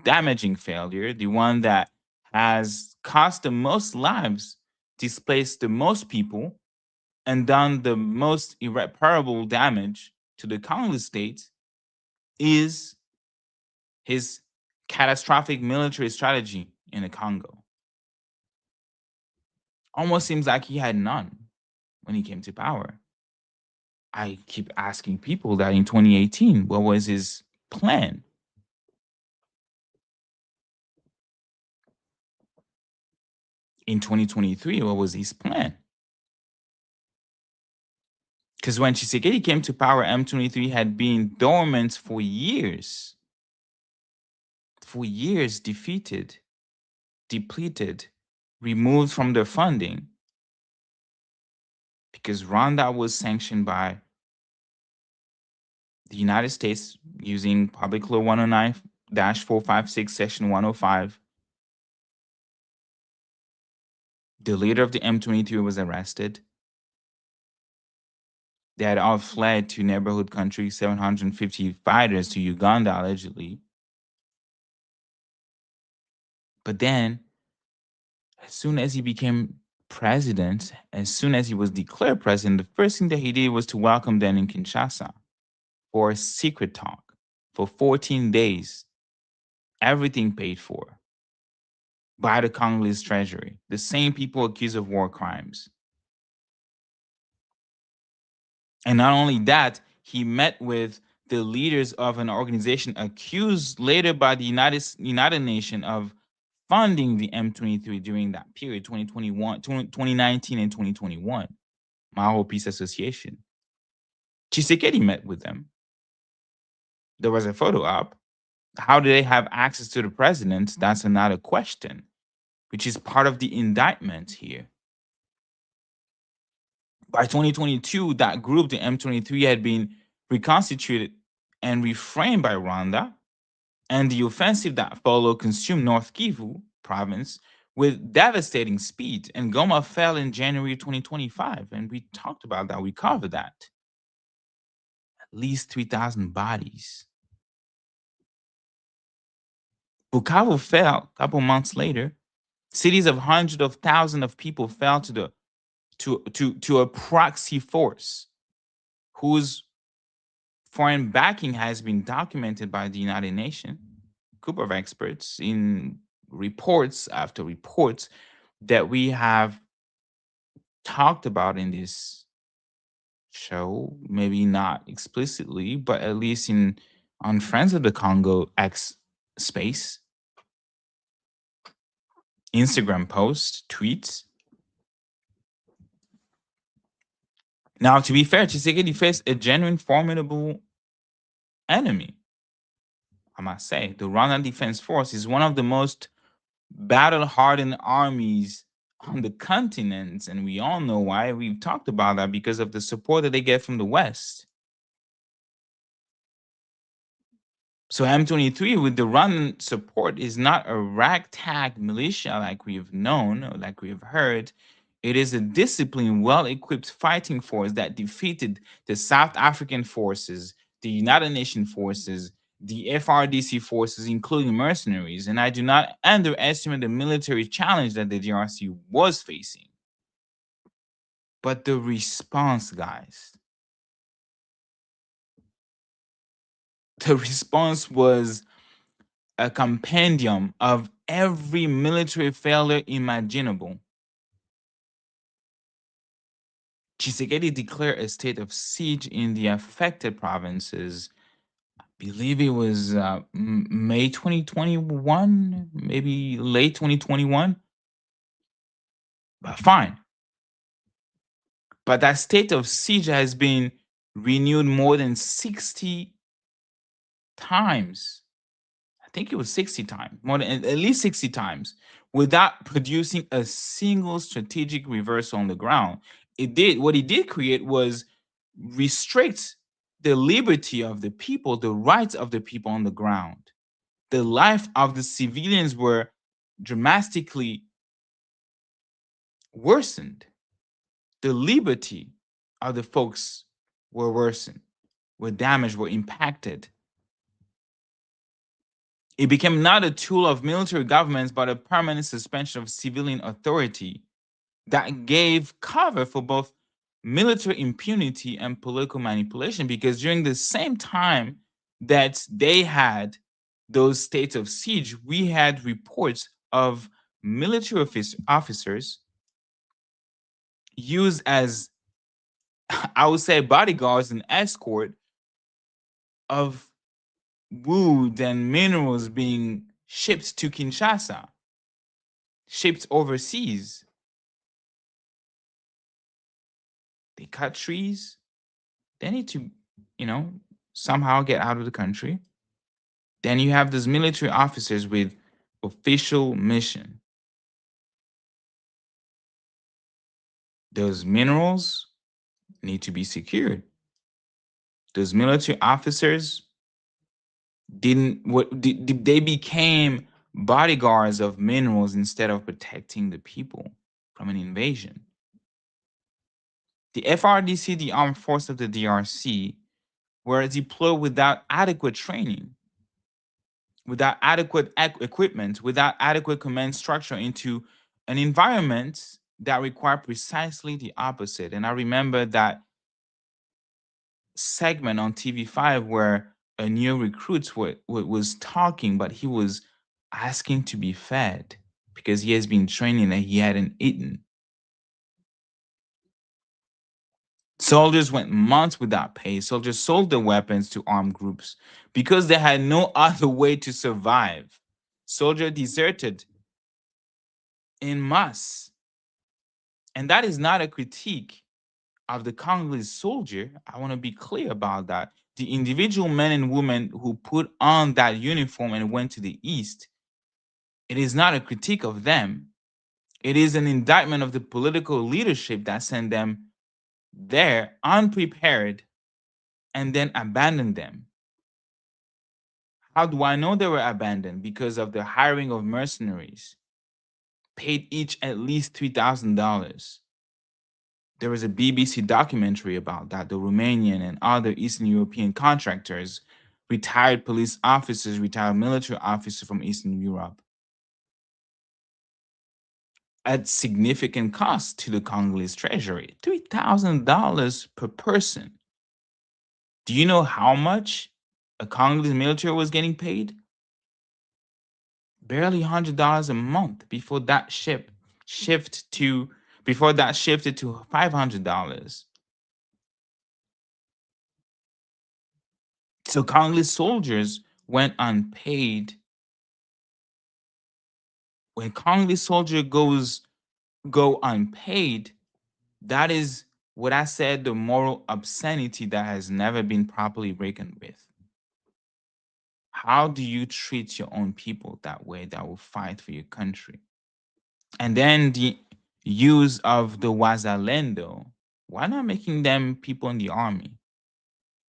damaging failure, the one that has cost the most lives, displaced the most people, and done the most irreparable damage to the Congolese state, is his catastrophic military strategy in the Congo. Almost seems like he had none when he came to power. I keep asking people that in 2018, what was his plan? in 2023, what was his plan? Because when Tshisekedi came to power, M23 had been dormant for years. For years, defeated, depleted, removed from their funding. Because Rwanda was sanctioned by the United States using Public Law 109-456, Section 105. The leader of the M23 was arrested. They had all fled to neighborhood countries, 750 fighters to Uganda, allegedly. But then, as soon as he became president, as soon as he was declared president, the first thing that he did was to welcome them in Kinshasa for a secret talk for 14 days, everything paid for by the Congolese treasury, the same people accused of war crimes. And not only that, he met with the leaders of an organization accused later by the United Nations of funding the M23 during that period, 2019 and 2021, Mahou Peace Association. Tshisekedi met with them. There was a photo op. How do they have access to the president? That's another question, which is part of the indictment here. By 2022, that group, the M23, had been reconstituted and reframed by Rwanda, and the offensive that followed consumed North Kivu province with devastating speed. And Goma fell in January 2025, and we talked about that. We covered that. At least 3,000 bodies. Bukavu fell a couple months later. Cities of hundreds of thousands of people fell to a proxy force whose foreign backing has been documented by the United Nations, a group of experts in reports after reports that we have talked about in this show, maybe not explicitly, but at least on Friends of the Congo X space, Instagram posts, tweets. Now, to be fair, Tshisekedi faced a genuine formidable enemy. I must say, the Rwandan Defense Force is one of the most battle-hardened armies on the continent, and we all know why. We've talked about that because of the support that they get from the West. So M23 with the Rwandan support is not a ragtag militia like we've known or like we've heard. It is a disciplined, well-equipped fighting force that defeated the South African forces, the United Nations forces, the FRDC forces, including mercenaries. And I do not underestimate the military challenge that the DRC was facing. But the response, guys, the response was a compendium of every military failure imaginable. Tshisekedi declared a state of siege in the affected provinces. I believe it was May 2021, maybe late 2021. But fine. But that state of siege has been renewed more than 60 times. I think it was 60 times, more than at least 60 times, without producing a single strategic reversal on the ground. What it did create was restrict the liberty of the people, the rights of the people on the ground. The life of the civilians were dramatically worsened. The liberty of the folks were worsened, were damaged, were impacted. It became not a tool of military governments, but a permanent suspension of civilian authority that gave cover for both military impunity and political manipulation. Because during the same time that they had those states of siege, we had reports of military officers used as, I would say, bodyguards and escort of wood and minerals being shipped to Kinshasa. shipped overseas. They cut trees. They need to, you know, somehow get out of the country. Then you have those military officers with official mission. Those minerals need to be secured. Those military officers they became bodyguards of minerals instead of protecting the people from an invasion. The FRDC, the armed force of the DRC, were deployed without adequate training, without adequate equipment, without adequate command structure into an environment that required precisely the opposite. And I remember that segment on TV5 where a new recruit was talking, but he was asking to be fed because he has been training and he hadn't eaten. Soldiers went months without pay. Soldiers sold their weapons to armed groups because they had no other way to survive. Soldiers deserted en masse. And that is not a critique of the Congolese soldier. I want to be clear about that. The individual men and women who put on that uniform and went to the East, it is not a critique of them. It is an indictment of the political leadership that sent them there unprepared and then abandoned them. How do I know they were abandoned? Because of the hiring of mercenaries, paid each at least $3,000. There was a BBC documentary about that. The Romanian and other Eastern European contractors, retired police officers, retired military officers from Eastern Europe, at significant cost to the Congolese treasury, $3,000 per person. Do you know how much a Congolese military was getting paid? Barely $100 a month before that shifted to $500. So Congolese soldiers went unpaid. When Congolese soldier go unpaid, that is what I said, the moral obscenity that has never been properly reckoned with. How do you treat your own people that way that will fight for your country? And then the use of the Wazalendo. Why not making them people in the army?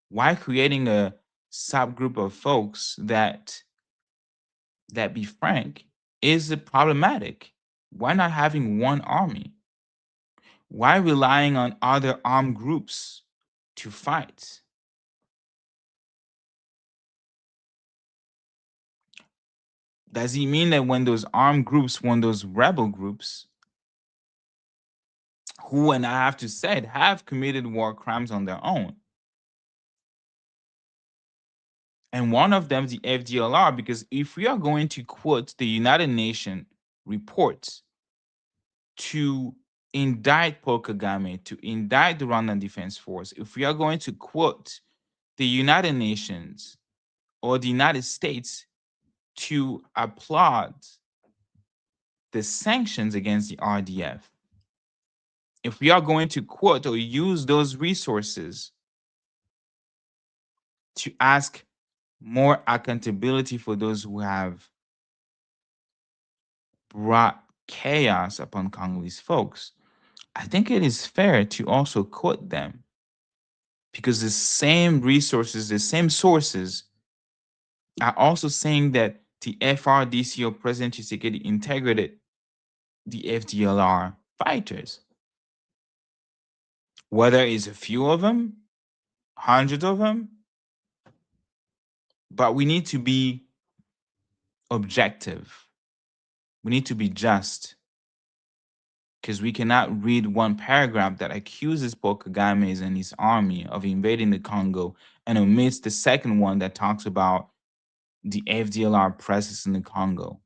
Why creating a subgroup of folks that be frank is problematic? Why not having one army? Why relying on other armed groups to fight? Does it mean that when those armed groups, when those rebel groups, who, and I have to say it, have committed war crimes on their own, and one of them, the FDLR, because if we are going to quote the United Nations reports to indict Paul Kagame, to indict the Rwandan Defense Force, if we are going to quote the United Nations or the United States to applaud the sanctions against the RDF, if we are going to quote or use those resources to ask more accountability for those who have brought chaos upon Congolese folks, I think it is fair to also quote them, because the same resources, the same sources are also saying that the FRDC or President Tshisekedi integrated the FDLR fighters. Whether it's a few of them, hundreds of them, but we need to be objective. We need to be just, because we cannot read one paragraph that accuses Paul Kagame and his army of invading the Congo and omits the second one that talks about the FDLR presence in the Congo.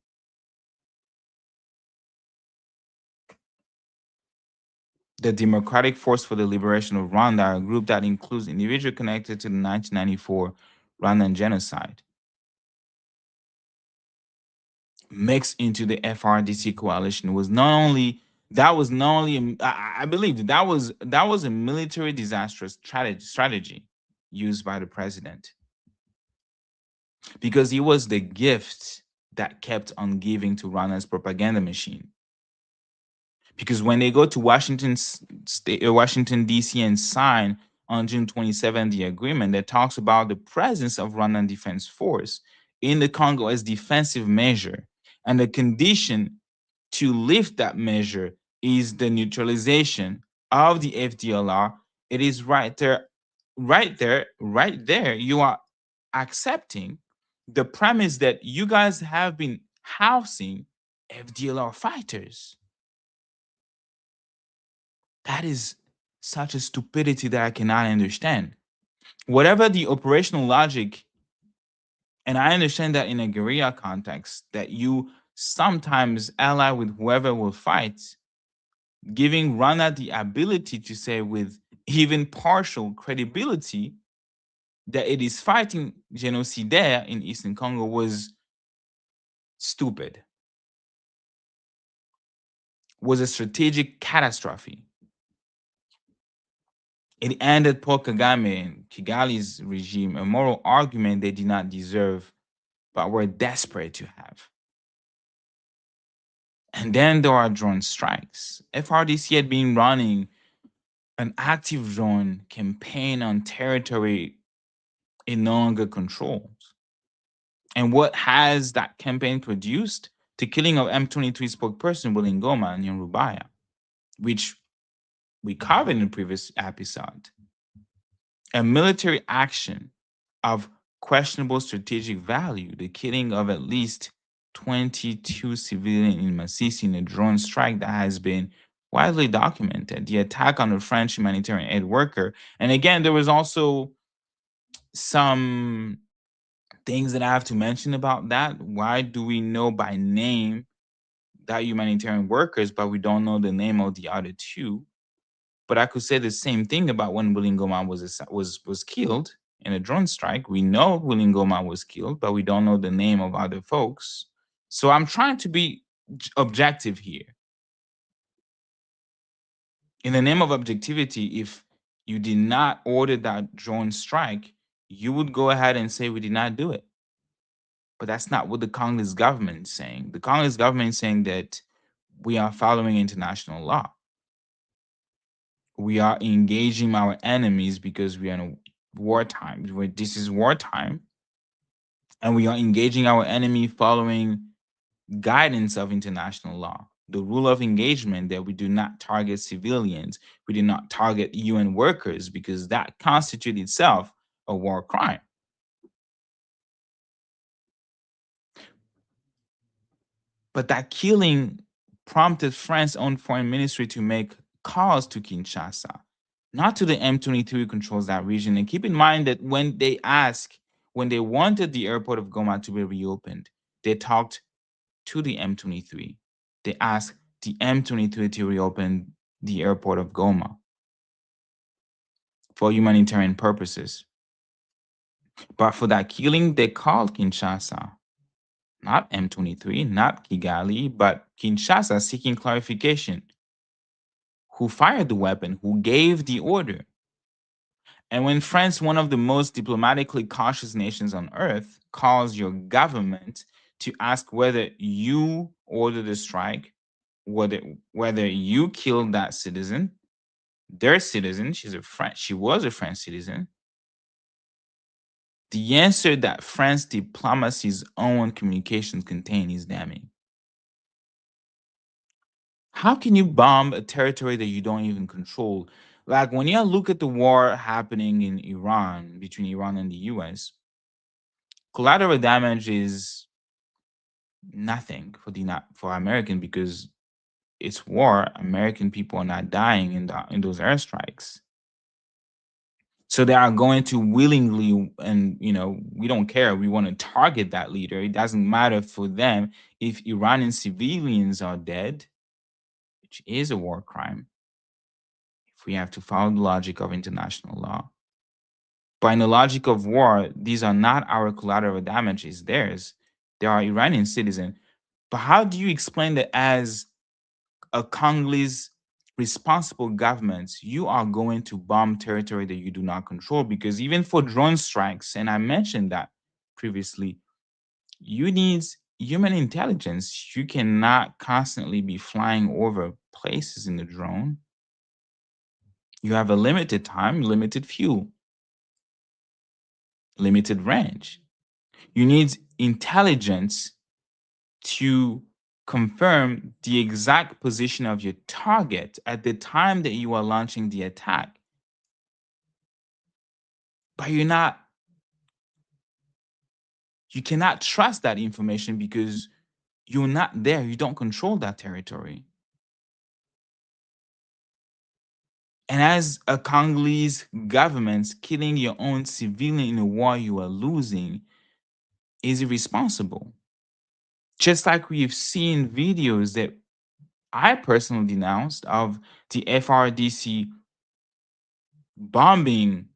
The Democratic Force for the Liberation of Rwanda, a group that includes individuals connected to the 1994 Rwandan genocide. mixed into the FRDC coalition was not only I believe that was a military disastrous strategy used by the president, because he was the gift that kept on giving to Rana's propaganda machine. Because when they go to Washington D.C. and sign on June 27 the agreement that talks about the presence of Rwandan Defense Force in the Congo as defensive measure, and the condition to lift that measure is the neutralization of the FDLR. It is right there, right there, right there. You are accepting the premise that you guys have been housing FDLR fighters. That is such a stupidity that I cannot understand. Whatever the operational logic, and I understand that in a guerrilla context, that you sometimes ally with whoever will fight, giving Rana the ability to say with even partial credibility that it is fighting genocidaire in Eastern Congo was stupid, was a strategic catastrophe. It ended Paul Kagame and Kigali's regime a moral argument they did not deserve, but were desperate to have. And then there are drone strikes. FRDC had been running an active drone campaign on territory it no longer controls. And what has that campaign produced? The killing of M23 spokesperson William Goma in Rubaya, which we covered in the previous episode. A military action of questionable strategic value, the killing of at least 22 civilians in Masisi in a drone strike that has been widely documented, the attack on a French humanitarian aid worker. And again, there was also some things that I have to mention about that. Why do we know by name that humanitarian workers, but we don't know the name of the other two? But I could say the same thing about when William Goma was killed in a drone strike. We know William Goma was killed, but we don't know the name of other folks. So I'm trying to be objective here. In the name of objectivity, if you did not order that drone strike, you would go ahead and say we did not do it. But that's not what the Congolese government is saying. The Congolese government is saying that we are following international law. We are engaging our enemies because we are in a wartime. This is wartime. And we are engaging our enemy following guidance of international law. The rule of engagement that we do not target civilians, we do not target UN workers, because that constitutes itself a war crime. But that killing prompted France's own foreign ministry to make calls to Kinshasa, not to the M23 who controls that region. And keep in mind that when they wanted the airport of Goma to be reopened, they talked to the M23. They asked the M23 to reopen the airport of Goma for humanitarian purposes. But for that killing, they called Kinshasa. Not M23, not Kigali, but Kinshasa, seeking clarification. Who fired the weapon? Who gave the order? And when France, one of the most diplomatically cautious nations on earth, calls your government to ask whether you ordered the strike, whether you killed that citizen, their citizen, she was a French citizen, the answer that France diplomacy's own communications contain is damning. How can you bomb a territory that you don't even control? Like when you look at the war happening in Iran, between Iran and the US, collateral damage is nothing for American, because it's war. American people are not dying in those airstrikes. So they are going to willingly, and we don't care. We want to target that leader. It doesn't matter for them if Iranian civilians are dead, which is a war crime, if we have to follow the logic of international law. But in the logic of war, these are not our collateral damages, theirs. They are Iranian citizens. But how do you explain that as a Congolese responsible government, you are going to bomb territory that you do not control? Because even for drone strikes, and I mentioned that previously, you need human intelligence. You cannot constantly be flying over places in the drone. You have a limited time, limited fuel, limited range. You need intelligence to confirm the exact position of your target at the time that you are launching the attack. But you cannot trust that information because you're not there. You don't control that territory. And as a Congolese government, killing your own civilian in a war you are losing is irresponsible. Just like we've seen videos that I personally denounced of the FRDC bombing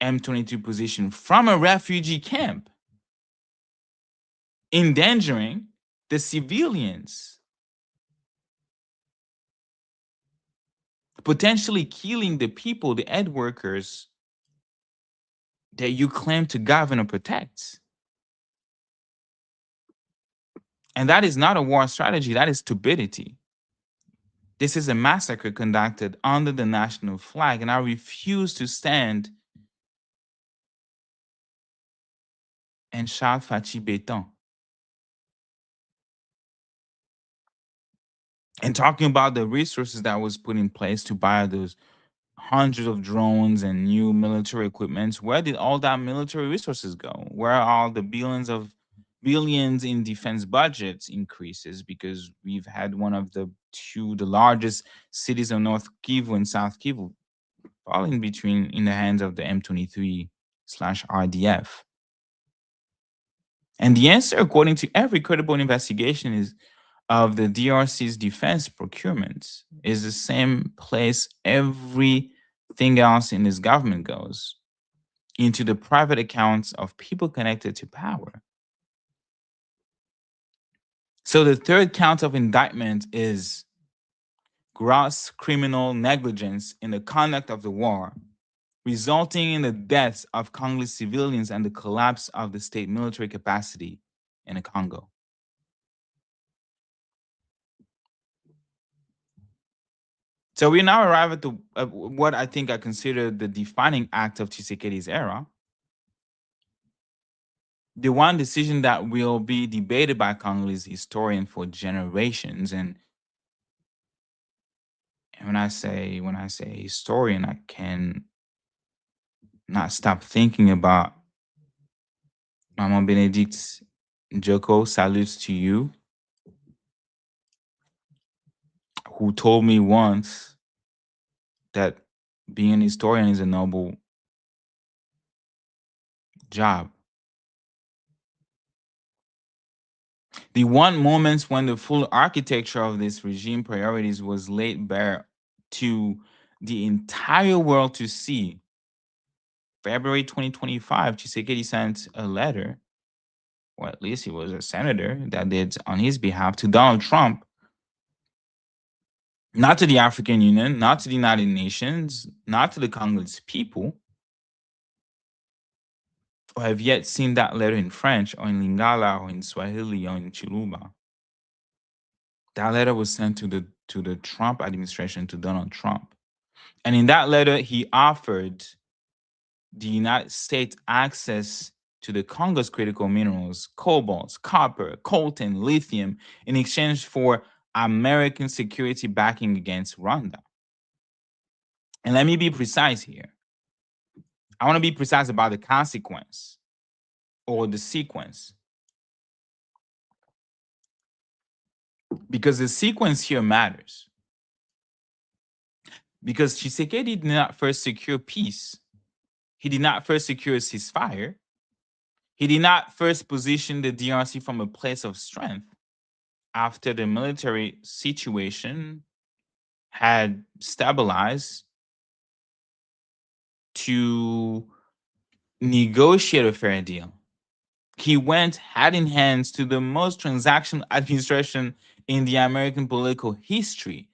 M22 position from a refugee camp, endangering the civilians, potentially killing the people, the aid workers that you claim to govern or protect. And that is not a war strategy, that is stupidity. This is a massacre conducted under the national flag, and I refuse to stand and shout Fachi Beton. And talking about the resources that was put in place to buy those hundreds of drones and new military equipment, where did all that military resources go? Where are all the billions in defense budgets increases? Because we've had one of the largest cities of North Kivu and South Kivu falling between in the hands of the M23/RDF. And the answer, according to every credible investigation, is of the DRC's defense procurement is the same place everything else in this government goes, into the private accounts of people connected to power. So the third count of indictment is gross criminal negligence in the conduct of the war, resulting in the deaths of Congolese civilians and the collapse of the state military capacity in the Congo. So we now arrive at what I think I consider the defining act of Tshisekedi's era. The one decision that will be debated by Congolese historians for generations. And when I say historian, I can not stop thinking about Maman Benedict Joko, salutes to you, who told me once that being an historian is a noble job. The one moments when the full architecture of this regime priorities was laid bare to the entire world to see. February 2025, Tshisekedi sent a letter, or at least he was a senator that did on his behalf, to Donald Trump, not to the African Union, not to the United Nations, not to the Congolese people, or have yet seen that letter in French or in Lingala or in Swahili or in Chiluba. That letter was sent to the Trump administration, to Donald Trump. And in that letter, he offered the United States access to the Congo's critical minerals, cobalt, copper, coltan, lithium, in exchange for American security backing against Rwanda. And let me be precise here. I want to be precise about the consequence or the sequence, because the sequence here matters. Because Tshisekedi did not first secure peace. He did not first secure a ceasefire. He did not first position the DRC from a place of strength after the military situation had stabilized to negotiate a fair deal. He went hand in hand to the most transactional administration in the American political history,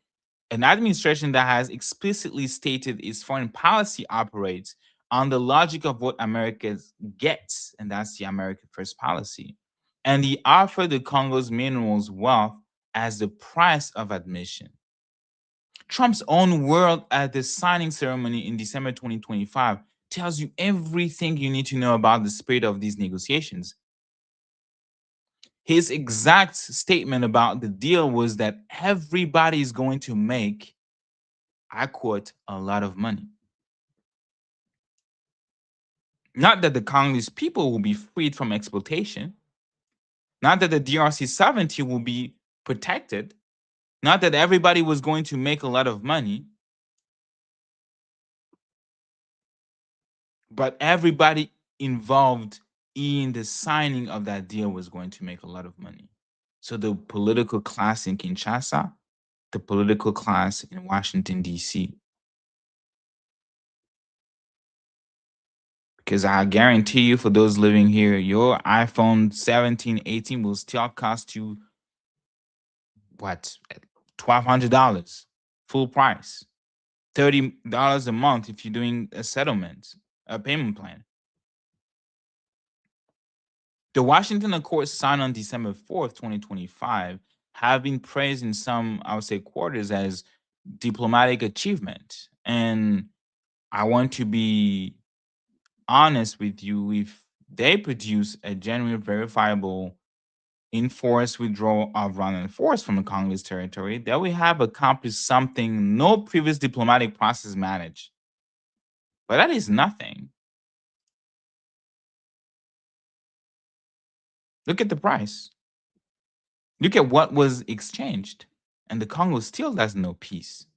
an administration that has explicitly stated its foreign policy operates on the logic of what America gets, and that's the America First policy. And he offered the Congo's minerals wealth as the price of admission. Trump's own word at the signing ceremony in December 2025 tells you everything you need to know about the spirit of these negotiations. His exact statement about the deal was that everybody is going to make, I quote, a lot of money. Not that the Congolese people will be freed from exploitation, not that the DRC sovereignty will be protected, not that everybody was going to make a lot of money, but everybody involved in the signing of that deal was going to make a lot of money. So the political class in Kinshasa, the political class in Washington, D.C. Because I guarantee you, for those living here, your iPhone 17, 18 will still cost you what, $1,200 full price, $30 a month if you're doing a settlement, a payment plan. The Washington Accords signed on December 4th, 2025, have been praised in some, I would say, quarters as diplomatic achievement. And I want to be honest with you, if they produce a genuine, verifiable enforced withdrawal of Rwandan force from the Congolese territory, that we have accomplished something no previous diplomatic process managed. But that is nothing. Look at the price. Look at what was exchanged. And the Congo still has no peace.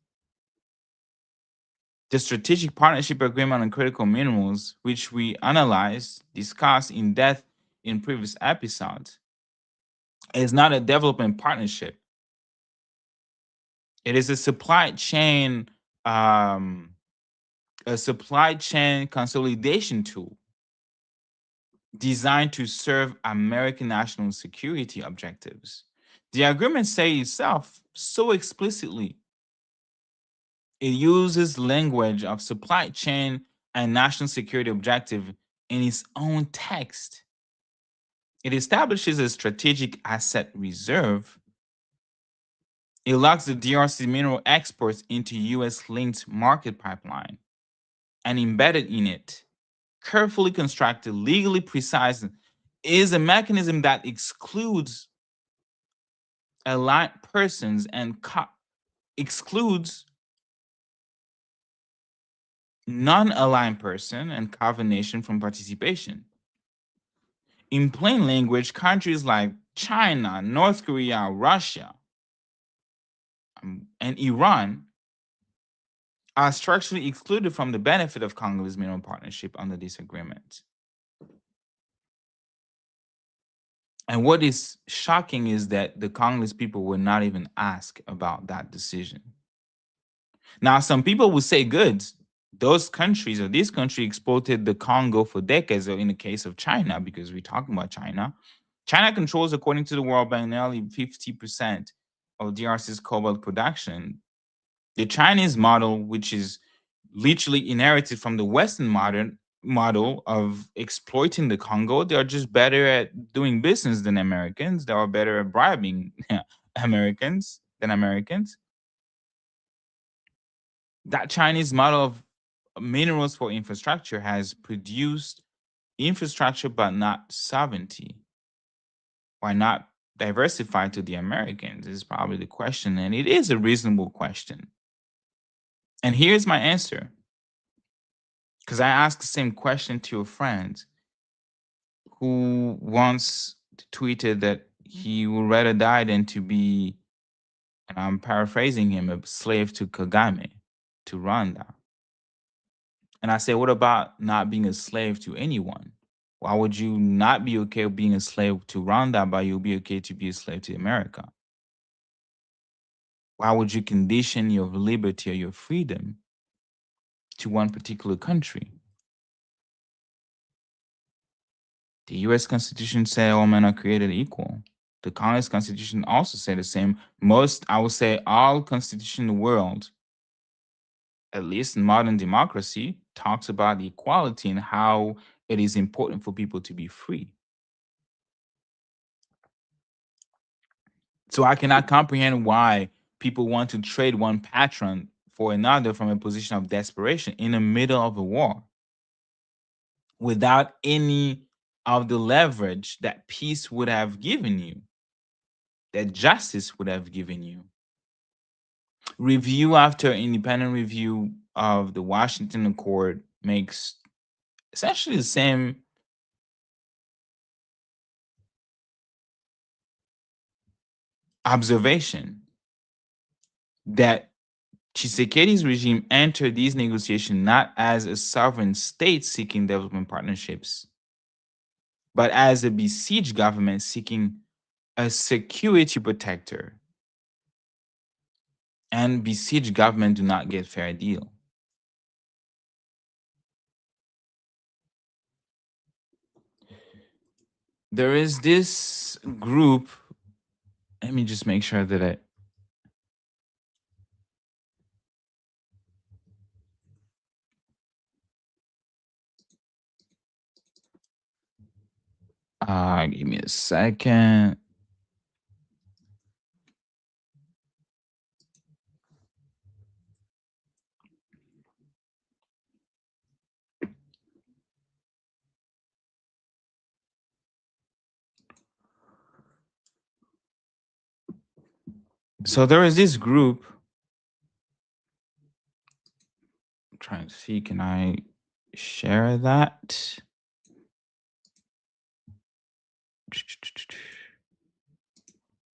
The Strategic Partnership Agreement on Critical Minerals, which we analyzed, discussed in depth in previous episodes, is not a development partnership. It is a supply chain consolidation tool designed to serve American national security objectives. The agreement says itself so explicitly. It uses language of supply chain and national security objective in its own text. It establishes a strategic asset reserve. It locks the DRC mineral exports into US linked market pipeline, and embedded in it, carefully constructed, legally precise, is a mechanism that excludes aligned persons and excludes non-aligned person and covenation from participation. In plain language, countries like China, North Korea, Russia, and Iran are structurally excluded from the benefit of Congolese mineral partnership under this agreement. And what is shocking is that the Congolese people were not even asked about that decision. Now, some people would say, good, those countries or this country exploited the Congo for decades, or in the case of China, because we're talking about China. China controls, according to the World Bank, nearly 50% of DRC's cobalt production. The Chinese model, which is literally inherited from the Western model of exploiting the Congo, they are just better at doing business than Americans. They are better at bribing Americans than Americans. That Chinese model of minerals for infrastructure has produced infrastructure but not sovereignty. Why not diversify to the Americans is probably the question, and it is a reasonable question. And here's my answer. Because I asked the same question to a friend who once tweeted that he would rather die than to be, and I'm paraphrasing him, a slave to Kagame, to Rwanda. And I said, what about not being a slave to anyone? Why would you not be okay with being a slave to Rwanda, but you'll be okay to be a slave to America? Why would you condition your liberty or your freedom to one particular country? The US Constitution said all men are created equal. The Congolese Constitution also said the same. Most, I would say, all constitution in the world, at least in modern democracy, talks about equality and how it is important for people to be free. So I cannot comprehend why people want to trade one patron for another from a position of desperation in the middle of a war without any of the leverage that peace would have given you, that justice would have given you. Review after independent review of the Washington Accord makes essentially the same observation that Tshisekedi's regime entered these negotiations not as a sovereign state seeking development partnerships, but as a besieged government seeking a security protector. And besieged government do not get fair deal. There is this group. Let me just make sure that give me a second. So there is this group. I'm trying to see, can I share that?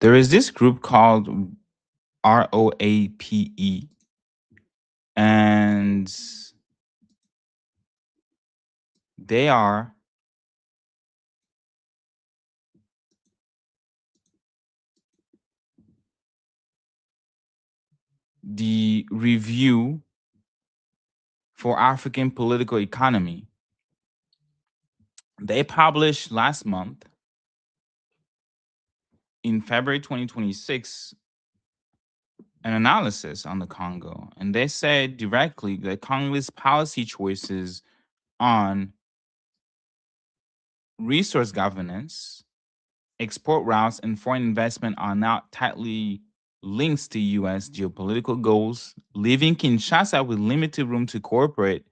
There is this group called ROAPE, and they are the review for African political economy. They published last month in February 2026 an analysis on the Congo, and they said directly that Congolese policy choices on resource governance, export routes, and foreign investment are now tightly linked to US geopolitical goals, leaving Kinshasa with limited room to cooperate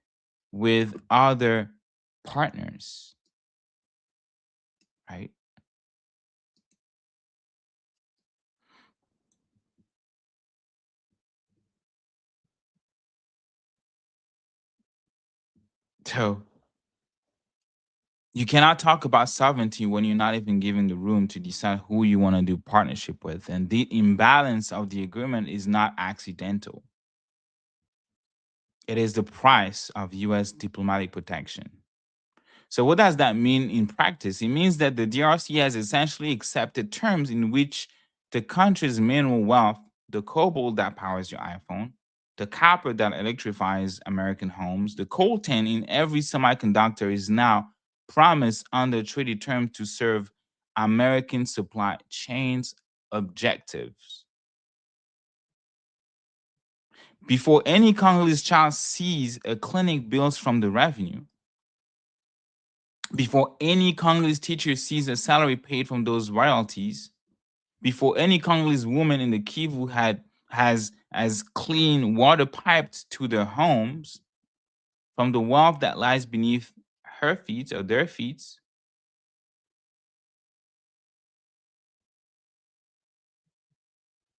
with other partners. Right? So you cannot talk about sovereignty when you're not even given the room to decide who you want to do partnership with. And the imbalance of the agreement is not accidental. It is the price of US diplomatic protection. So, what does that mean in practice? It means that the DRC has essentially accepted terms in which the country's mineral wealth, the cobalt that powers your iPhone, the copper that electrifies American homes, the coltan in every semiconductor is now promised under treaty terms to serve American supply chains objectives. Before any Congolese child sees a clinic bills from the revenue, before any Congolese teacher sees a salary paid from those royalties, before any Congolese woman in the Kivu has as clean water piped to their homes from the wealth that lies beneath her feet or their feet,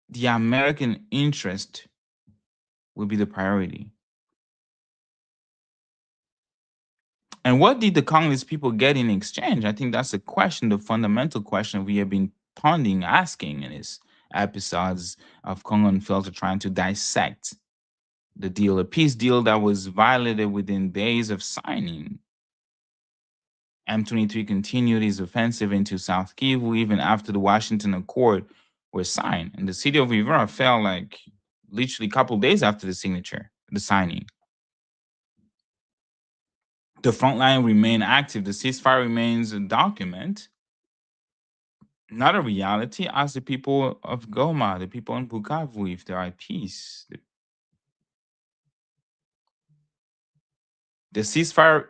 the American interest will be the priority. And what did the Congolese people get in exchange? I think that's the question, the fundamental question we have been pondering, asking in these episodes of Congo Unfiltered, trying to dissect the deal, a peace deal that was violated within days of signing. M23 continued his offensive into South Kivu even after the Washington Accord was signed. And the city of Rivera fell like literally a couple days after the signature, the signing. The front line remain active. The ceasefire remains a document, not a reality. As the people of Goma, the people in Bukavu, if they're at peace. The ceasefire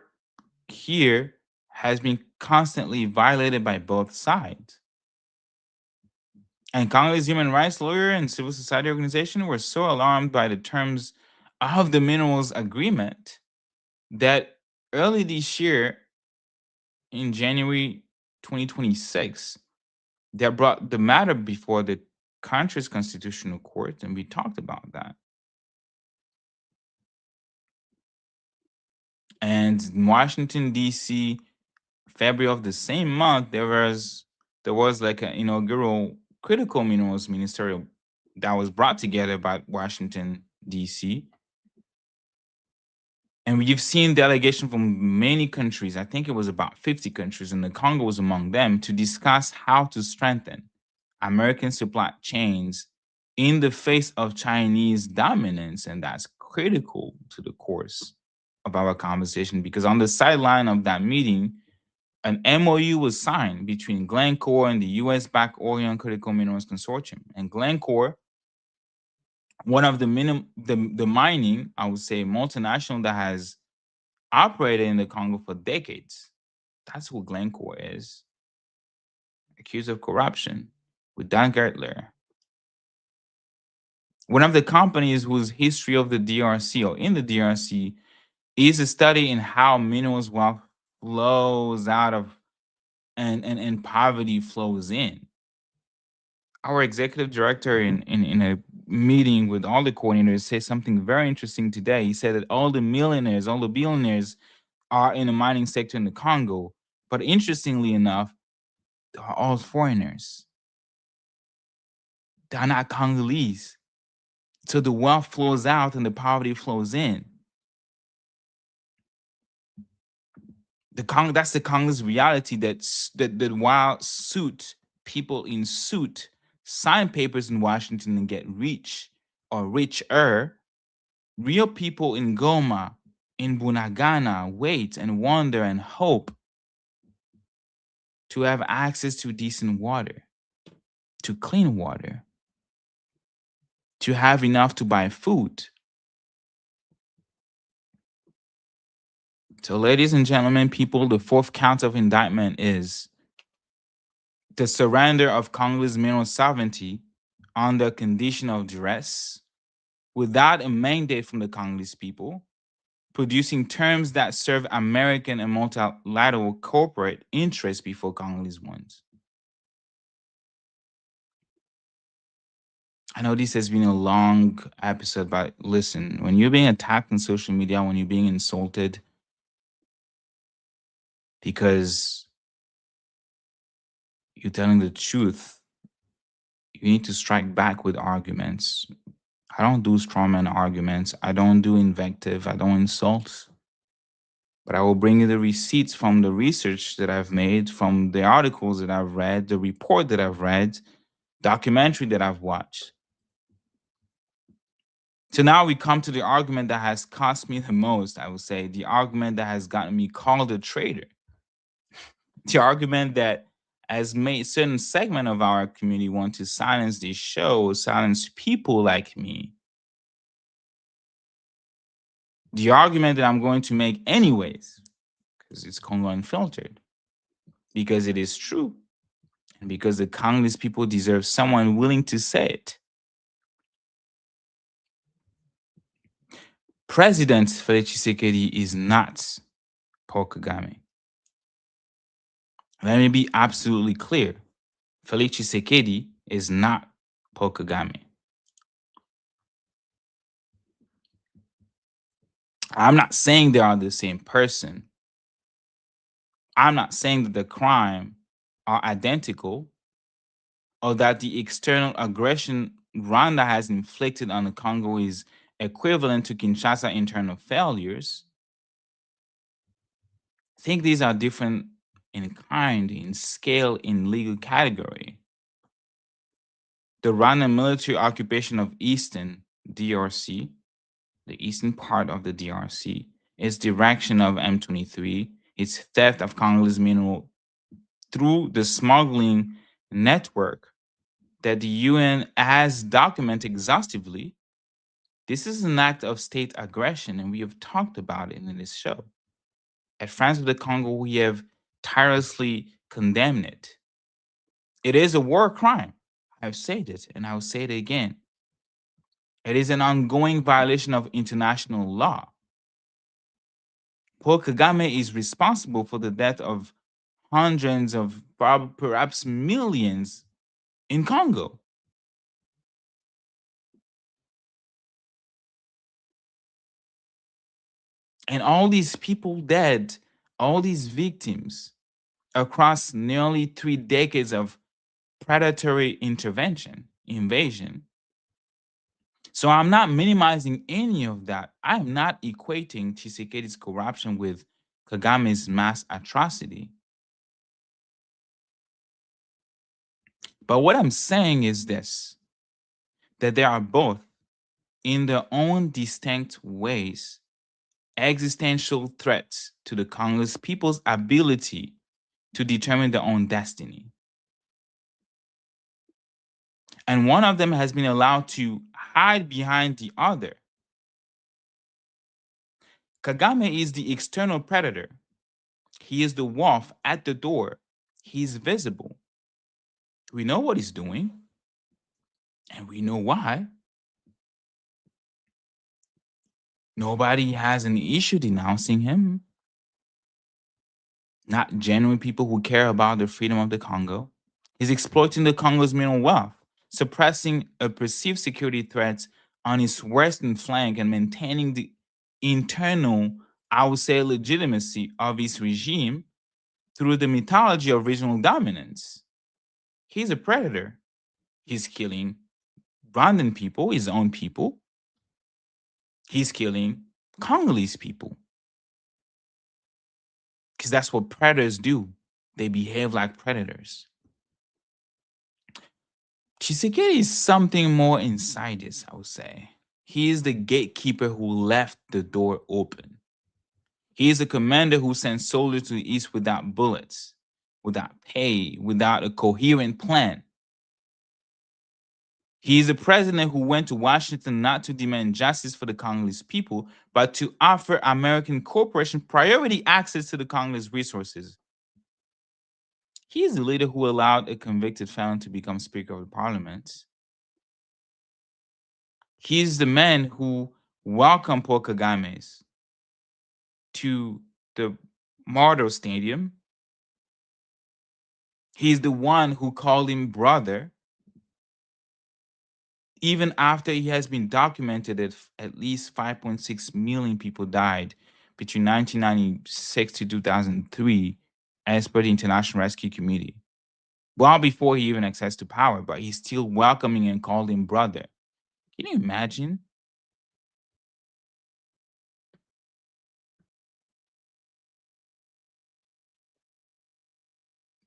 here has been constantly violated by both sides. And Congolese human rights lawyer and civil society organization were so alarmed by the terms of the minerals agreement that early this year, in January 2026, they brought the matter before the country's constitutional court, and we talked about that. And in Washington, D.C., February of the same month, there was like an inaugural critical minerals ministerial that was brought together by Washington, D.C. And we've seen delegation from many countries. I think it was about 50 countries, and the Congo was among them, to discuss how to strengthen American supply chains in the face of Chinese dominance. And that's critical to the course of our conversation, because on the sideline of that meeting, an MOU was signed between Glencore and the US-backed Orion Critical Minerals Consortium. And Glencore, one of the mining, I would say, multinational that has operated in the Congo for decades. That's who Glencore is. Accused of corruption with Dan Gertler. One of the companies whose history of the DRC or in the DRC is a study in how minerals wealth flows out of and poverty flows in. Our executive director in a meeting with all the coordinators said something very interesting today. He said that all the millionaires, all the billionaires are in the mining sector in the Congo. But interestingly enough, they are all foreigners. They're not Congolese. So the wealth flows out and the poverty flows in. That's the Congolese reality, that while people in suit sign papers in Washington and get rich or richer, real people in Goma, in Bunagana wait and wonder and hope to have access to decent water, to clean water, to have enough to buy food. So, ladies and gentlemen, people, the fourth count of indictment is the surrender of Congolese mineral sovereignty under condition of duress, without a mandate from the Congolese people, producing terms that serve American and multilateral corporate interests before Congolese ones. I know this has been a long episode, but listen, when you're being attacked on social media, when you're being insulted because you're telling the truth, you need to strike back with arguments. I don't do strawman arguments. I don't do invective. I don't insult. But I will bring you the receipts from the research that I've made, from the articles that I've read, the report that I've read, documentary that I've watched. So now we come to the argument that has cost me the most, I would say, the argument that has gotten me called a traitor. The argument that has made certain segment of our community want to silence this show, silence people like me. The argument that I'm going to make anyways, because it's Congo Unfiltered, because it is true, and because the Congolese people deserve someone willing to say it. President Félix Tshisekedi is not Paul Kagame. Let me be absolutely clear. Félix Tshisekedi is not Paul Kagame. I'm not saying they are the same person. I'm not saying that the crime are identical or that the external aggression Rwanda has inflicted on the Congo is equivalent to Kinshasa internal failures. I think these are different in kind, in scale, in legal category. The Rwandan military occupation of Eastern DRC, the eastern part of the DRC, its direction of M23, its theft of Congolese mineral through the smuggling network that the UN has documented exhaustively. This is an act of state aggression, and we have talked about it in this show. At France of the Congo, we have tirelessly condemned it. It is a war crime. I've said it, and I'll say it again. It is an ongoing violation of international law. Paul Kagame is responsible for the death of hundreds of perhaps millions in Congo. And all these people dead, all these victims across nearly 3 decades of predatory intervention, invasion. So I'm not minimizing any of that. I'm not equating Tshisekedi's corruption with Kagame's mass atrocity. But what I'm saying is this, that they are both, in their own distinct ways, existential threats to the Congolese people's ability to determine their own destiny. And one of them has been allowed to hide behind the other. Kagame is the external predator. He is the wolf at the door. He's visible. We know what he's doing, and we know why. Nobody has an issue denouncing him. Not genuine people who care about the freedom of the Congo. He's exploiting the Congo's mineral wealth, suppressing a perceived security threat on its western flank, and maintaining the internal, I would say, legitimacy of his regime through the mythology of regional dominance. He's a predator. He's killing Rwandan people, his own people. He's killing Congolese people. Because that's what predators do. They behave like predators. Tshisekedi is something more inside this, I would say. He is the gatekeeper who left the door open. He is the commander who sent soldiers to the east without bullets, without pay, without a coherent plan. He is the president who went to Washington not to demand justice for the Congolese people, but to offer American corporations priority access to the Congolese resources. He is the leader who allowed a convicted felon to become Speaker of the Parliament. He is the man who welcomed Paul Kagame to the Martyr Stadium. He's the one who called him brother, even after he has been documented that at least 5.6 million people died between 1996 to 2003, as per the International Rescue Committee. Well before he even accessed to power, but he's still welcoming and called him brother. Can you imagine?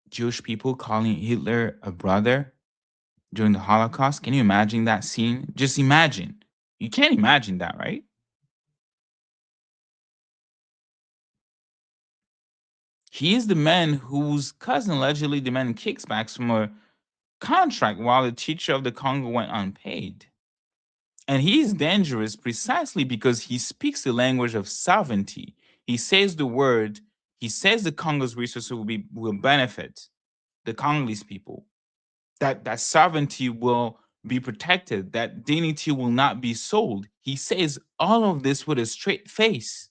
Jewish people calling Hitler a brother during the Holocaust? Can you imagine that scene? Just imagine. You can't imagine that, right? He is the man whose cousin allegedly demanded kickbacks from a contract while the teacher of the Congo went unpaid. And he is dangerous precisely because he speaks the language of sovereignty. He says the word, he says the Congo's resources will benefit the Congolese people. That sovereignty will be protected, that dignity will not be sold. He says all of this with a straight face.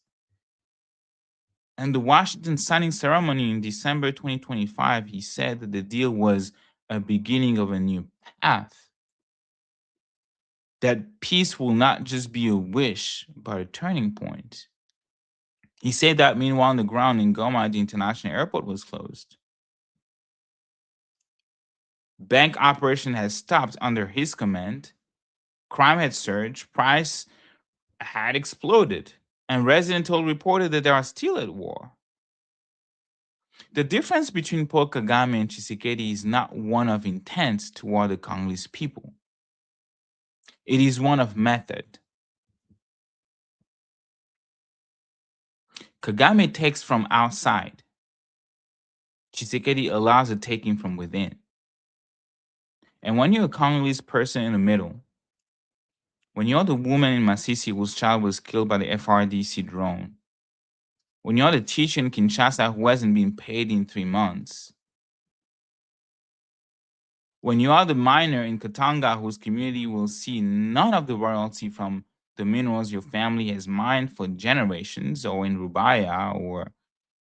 And the Washington signing ceremony in December 2025, he said that the deal was a beginning of a new path. That peace will not just be a wish, but a turning point. He said that meanwhile on the ground in Goma, the international airport was closed. Bank operation has stopped under his command. Crime had surged, price had exploded, and residents told reported that they are still at war. The difference between Paul Kagame and Tshisekedi is not one of intent toward the Congolese people. It is one of method. Kagame takes from outside. Tshisekedi allows the taking from within. And when you're a Congolese person in the middle, when you're the woman in Masisi whose child was killed by the FRDC drone, when you're the teacher in Kinshasa who hasn't been paid in 3 months, when you are the miner in Katanga whose community will see none of the royalty from the minerals your family has mined for generations, or in Rubaya or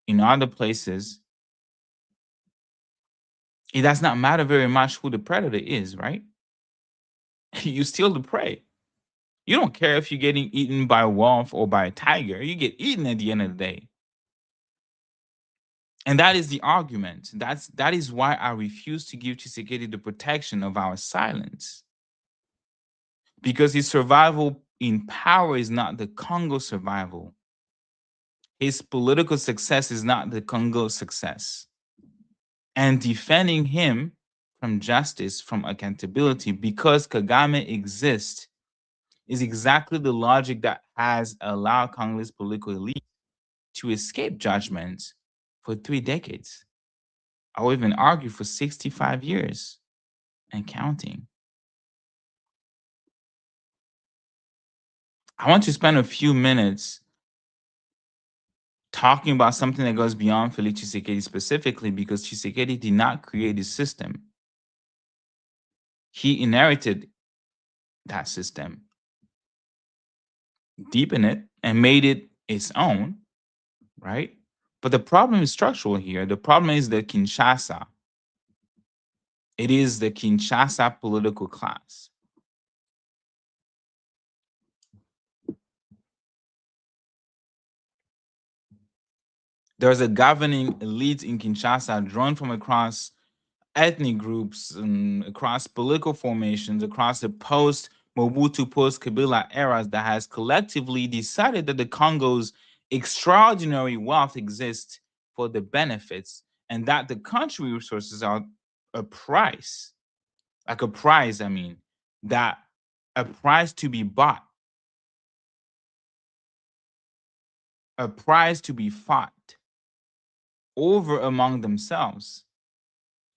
in other places, it does not matter very much who the predator is, right? You steal the prey. You don't care if you're getting eaten by a wolf or by a tiger. You get eaten at the end of the day. And that is the argument. That is why I refuse to give Tshisekedi the protection of our silence. Because his survival in power is not the Congo survival. His political success is not the Congo success. And defending him from justice, from accountability, because Kagame exists, is exactly the logic that has allowed Congolese political elite to escape judgment for 3 decades. I would even argue for 65 years and counting. I want to spend a few minutes talking about something that goes beyond Félix Tshisekedi specifically, because Tshisekedi did not create this system. He inherited that system, deepened it, and made it its own, right? But the problem is structural here. The problem is the Kinshasa. It is the Kinshasa political class. There's a governing elite in Kinshasa drawn from across ethnic groups and across political formations, across the post Mobutu, post Kabila eras, that has collectively decided that the Congo's extraordinary wealth exists for the benefits, and that the country resources are a price, like a prize, I mean, that a prize to be bought, a prize to be fought over among themselves.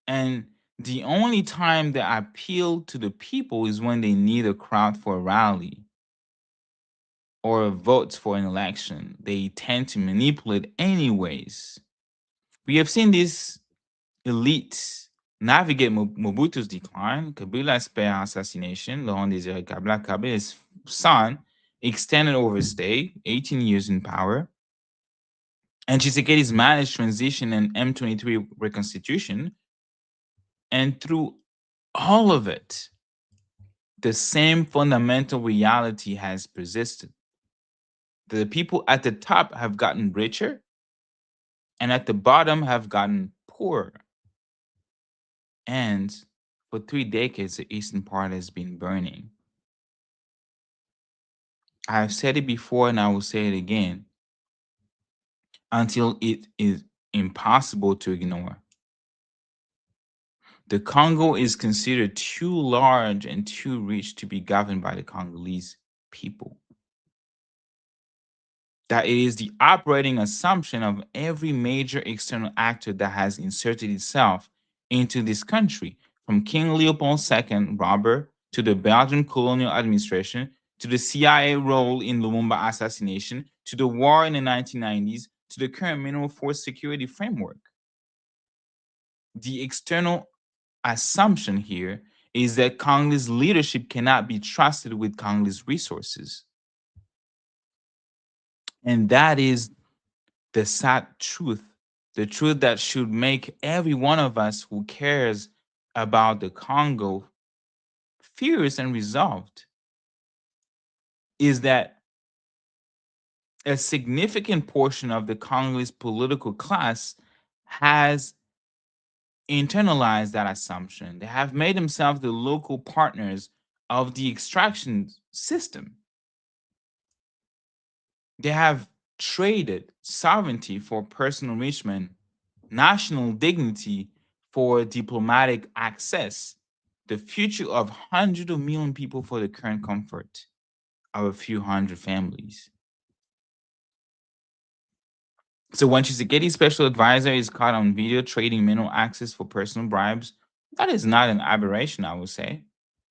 And the only time they appeal to the people is when they need a crowd for a rally or votes for an election. They tend to manipulate anyways. We have seen this elite navigate Mobutu's decline, Kabila's assassination, Laurent Désiré Kabila, Kabila's son, extended overstay, 18 years in power, and Tshisekedi's managed transition and M23 reconstitution. And through all of it, the same fundamental reality has persisted. The people at the top have gotten richer, and at the bottom have gotten poorer. And for 3 decades, the eastern part has been burning. I've said it before and I will say it again until it is impossible to ignore. The Congo is considered too large and too rich to be governed by the Congolese people. That it is the operating assumption of every major external actor that has inserted itself into this country, from King Leopold II, robber, to the Belgian colonial administration, to the CIA role in Lumumba assassination, to the war in the 1990s, to the current mineral force security framework. The external assumption here is that Congolese leadership cannot be trusted with Congolese resources. And that is the sad truth, the truth that should make every one of us who cares about the Congo furious and resolved, is that a significant portion of the Congolese political class has internalized that assumption. They have made themselves the local partners of the extraction system. They have traded sovereignty for personal enrichment, national dignity for diplomatic access, the future of hundreds of million people for the current comfort of a few hundred families. So when Tshisekedi's special advisor is caught on video trading mineral access for personal bribes, that is not an aberration, I would say.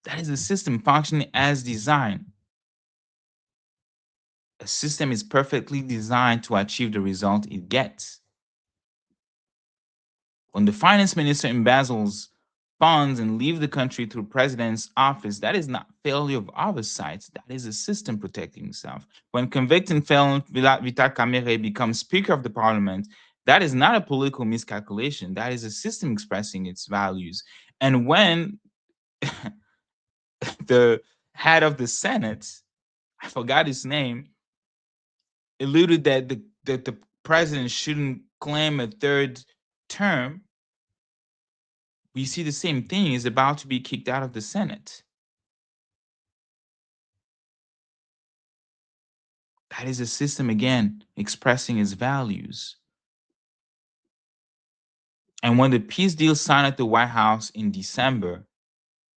That is a system functioning as designed. A system is perfectly designed to achieve the result it gets. When the finance minister embezzles funds and leaves the country through president's office, that is not failure of oversight. That is a system protecting itself. When convicted felon Vital Kamerhe becomes Speaker of the Parliament, that is not a political miscalculation. That is a system expressing its values. And when the head of the Senate, I forgot his name, alluded that the president shouldn't claim a third term, we see the same thing is about to be kicked out of the Senate. That is a system, again, expressing its values. And when the peace deal signed at the White House in December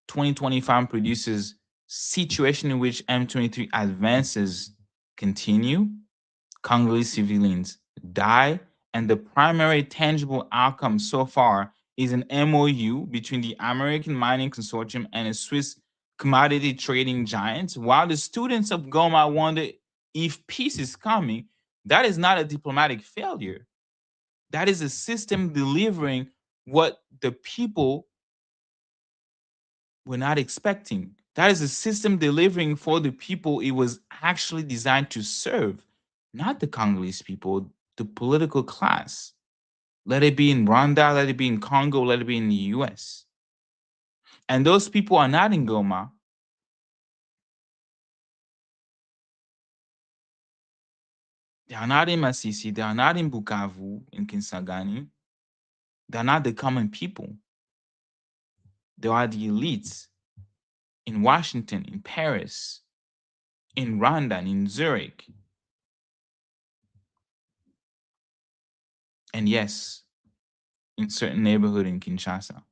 2025 produces situation in which M23 advances continue, Congolese civilians die, and the primary tangible outcome so far is an MOU between the American Mining Consortium and a Swiss commodity trading giant. While the students of Goma wonder if peace is coming, that is not a diplomatic failure. That is a system delivering what the people were not expecting. That is a system delivering for the people it was actually designed to serve, not the Congolese people, the political class. Let it be in Rwanda, let it be in Congo, let it be in the US. And those people are not in Goma. They are not in Masisi. They are not in Bukavu, in Kinsangani. They're not the common people. They are the elites in Washington, in Paris, in Rwanda, in Zurich. And yes, in certain neighborhood in Kinshasa.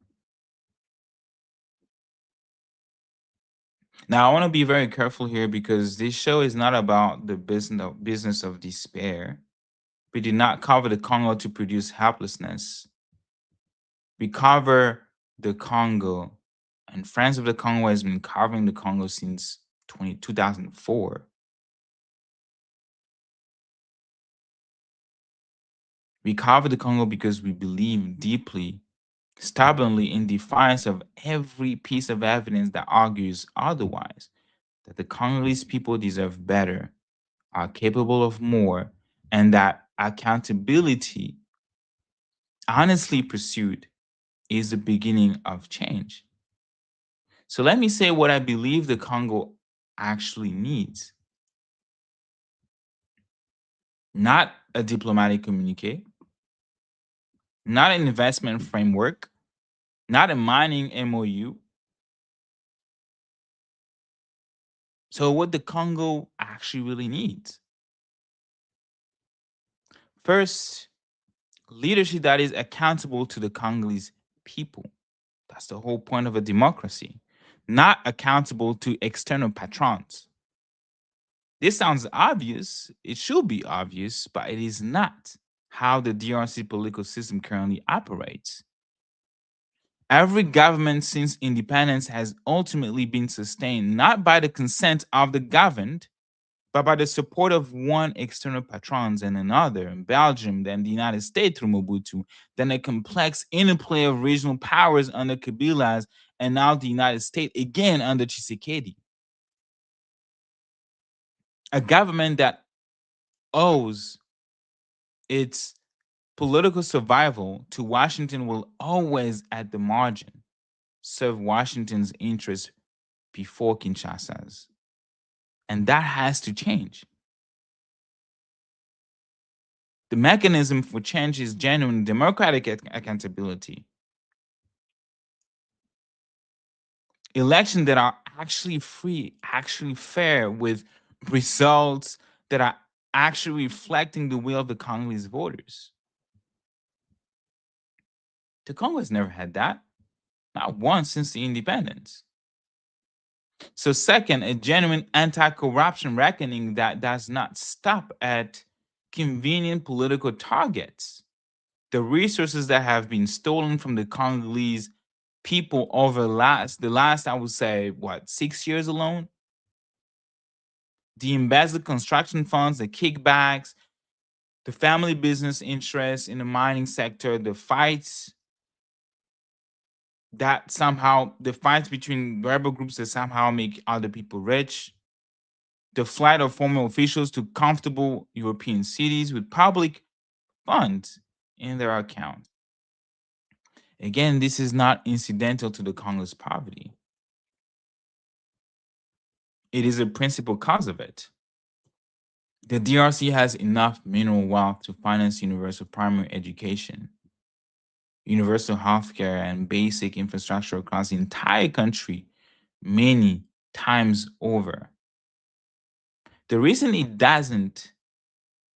Now, I want to be very careful here because this show is not about the business of despair. We did not cover the Congo to produce helplessness. We cover the Congo, and Friends of the Congo has been covering the Congo since 2004. We cover the Congo because we believe deeply, stubbornly, in defiance of every piece of evidence that argues otherwise, that the Congolese people deserve better, are capable of more, and that accountability, honestly pursued, is the beginning of change. So let me say what I believe the Congo actually needs. Not a diplomatic communique, not an investment framework, not a mining MOU. So what the Congo actually really needs. First, leadership that is accountable to the Congolese people. That's the whole point of a democracy. Not accountable to external patrons. This sounds obvious. It should be obvious, but it is not how the DRC political system currently operates. Every government since independence has ultimately been sustained not by the consent of the governed, but by the support of one external patrons and another in Belgium, then the United States through Mobutu, then a complex interplay of regional powers under Kabila's, and now the United States again under Tshisekedi. A government that owes its political survival to Washington will always, at the margin, serve Washington's interests before Kinshasa's. And that has to change. The mechanism for change is genuine democratic accountability. Elections that are actually free, actually fair, with results that are actually reflecting the will of the Congolese voters. The Congo has never had that, not once since the independence. So, second, a genuine anti corruption reckoning that does not stop at convenient political targets. The resources that have been stolen from the Congolese people over the last I would say what 6 years alone, the embezzled construction funds, the kickbacks, the family business interests in the mining sector, the fights between rebel groups that somehow make other people rich, the flight of former officials to comfortable European cities with public funds in their account. Again, this is not incidental to the Congo's poverty. It is a principal cause of it. The DRC has enough mineral wealth to finance universal primary education, universal healthcare, and basic infrastructure across the entire country many times over. The reason it doesn't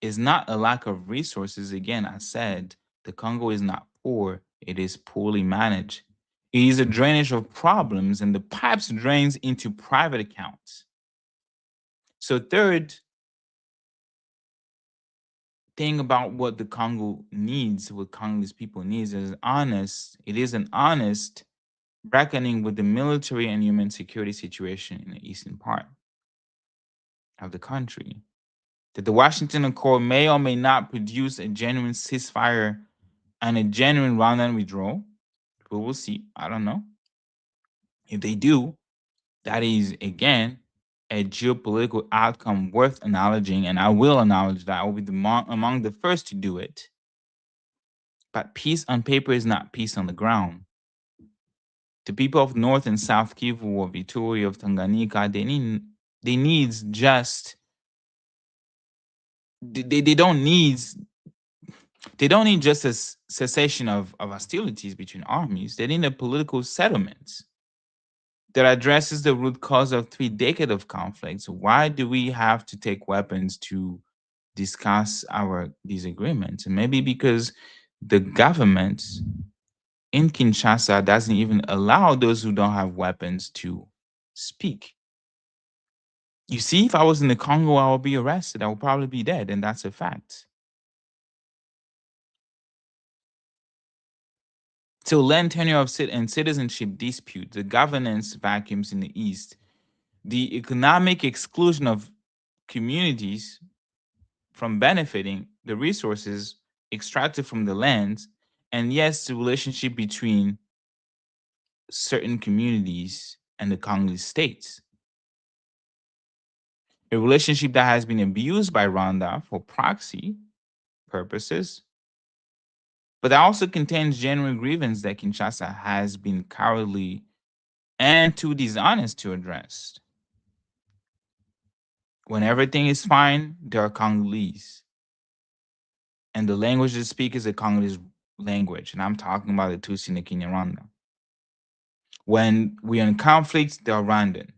is not a lack of resources. Again, I said the Congo is not poor, it is poorly managed. It is a drainage of problems, and the pipes drains into private accounts. So, third thing about what the Congo needs, what Congolese people needs, it is an honest reckoning with the military and human security situation in the eastern part of the country. That the Washington Accord may or may not produce a genuine ceasefire and a genuine Rwandan withdrawal. We will see. I don't know. If they do, that is again a geopolitical outcome worth acknowledging, and I will acknowledge that. I will be among the first to do it. But peace on paper is not peace on the ground. The people of North and South Kivu or Vituri of Tanganyika, they needs just they don't need just a cessation of hostilities between armies. They need a political settlement that addresses the root cause of 3 decades of conflicts. Why do we have to take weapons to discuss our disagreements? And maybe because the government in Kinshasa doesn't even allow those who don't have weapons to speak. You see, if I was in the Congo, I would be arrested. I would probably be dead, and that's a fact. So, land tenure of and citizenship dispute, the governance vacuums in the East, the economic exclusion of communities from benefiting the resources extracted from the lands, and yes, the relationship between certain communities and the Congolese states. A relationship that has been abused by Rwanda for proxy purposes, but that also contains genuine grievance that Kinshasa has been cowardly and too dishonest to address. When everything is fine, there are Congolese. And the language they speak is a Congolese language. And I'm talking about the Tutsi and the Kinyarwanda. When we're in conflict, they're Rwandan.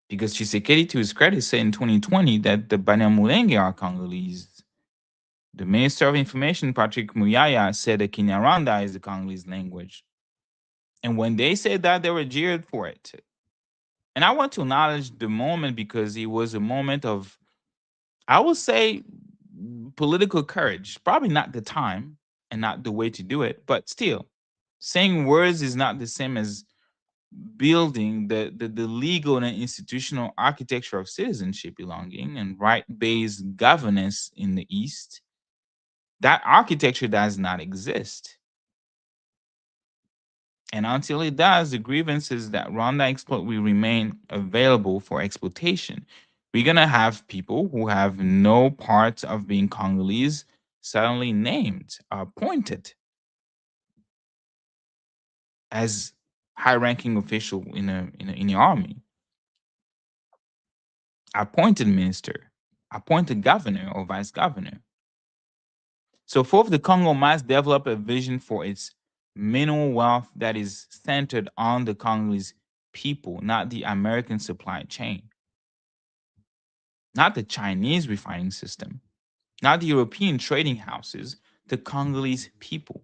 Because Tshisekedi, to his credit, said in 2020 that the Banyamulenge are Congolese. The Minister of Information, Patrick Muyaya, said that Kinyarwanda is the Congolese language. And when they said that, they were jeered for it. And I want to acknowledge the moment because it was a moment of, I would say, political courage. Probably not the time and not the way to do it, but still, saying words is not the same as building the legal and institutional architecture of citizenship belonging and right-based governance in the East. That architecture does not exist. And until it does, the grievances that Rwanda exploit will remain available for exploitation. We're going to have people who have no part of being Congolese suddenly named, appointed as high-ranking official in the army, appointed minister, appointed governor or vice governor. So fourth, the Congo must develop a vision for its mineral wealth that is centered on the Congolese people, not the American supply chain, not the Chinese refining system, not the European trading houses, the Congolese people.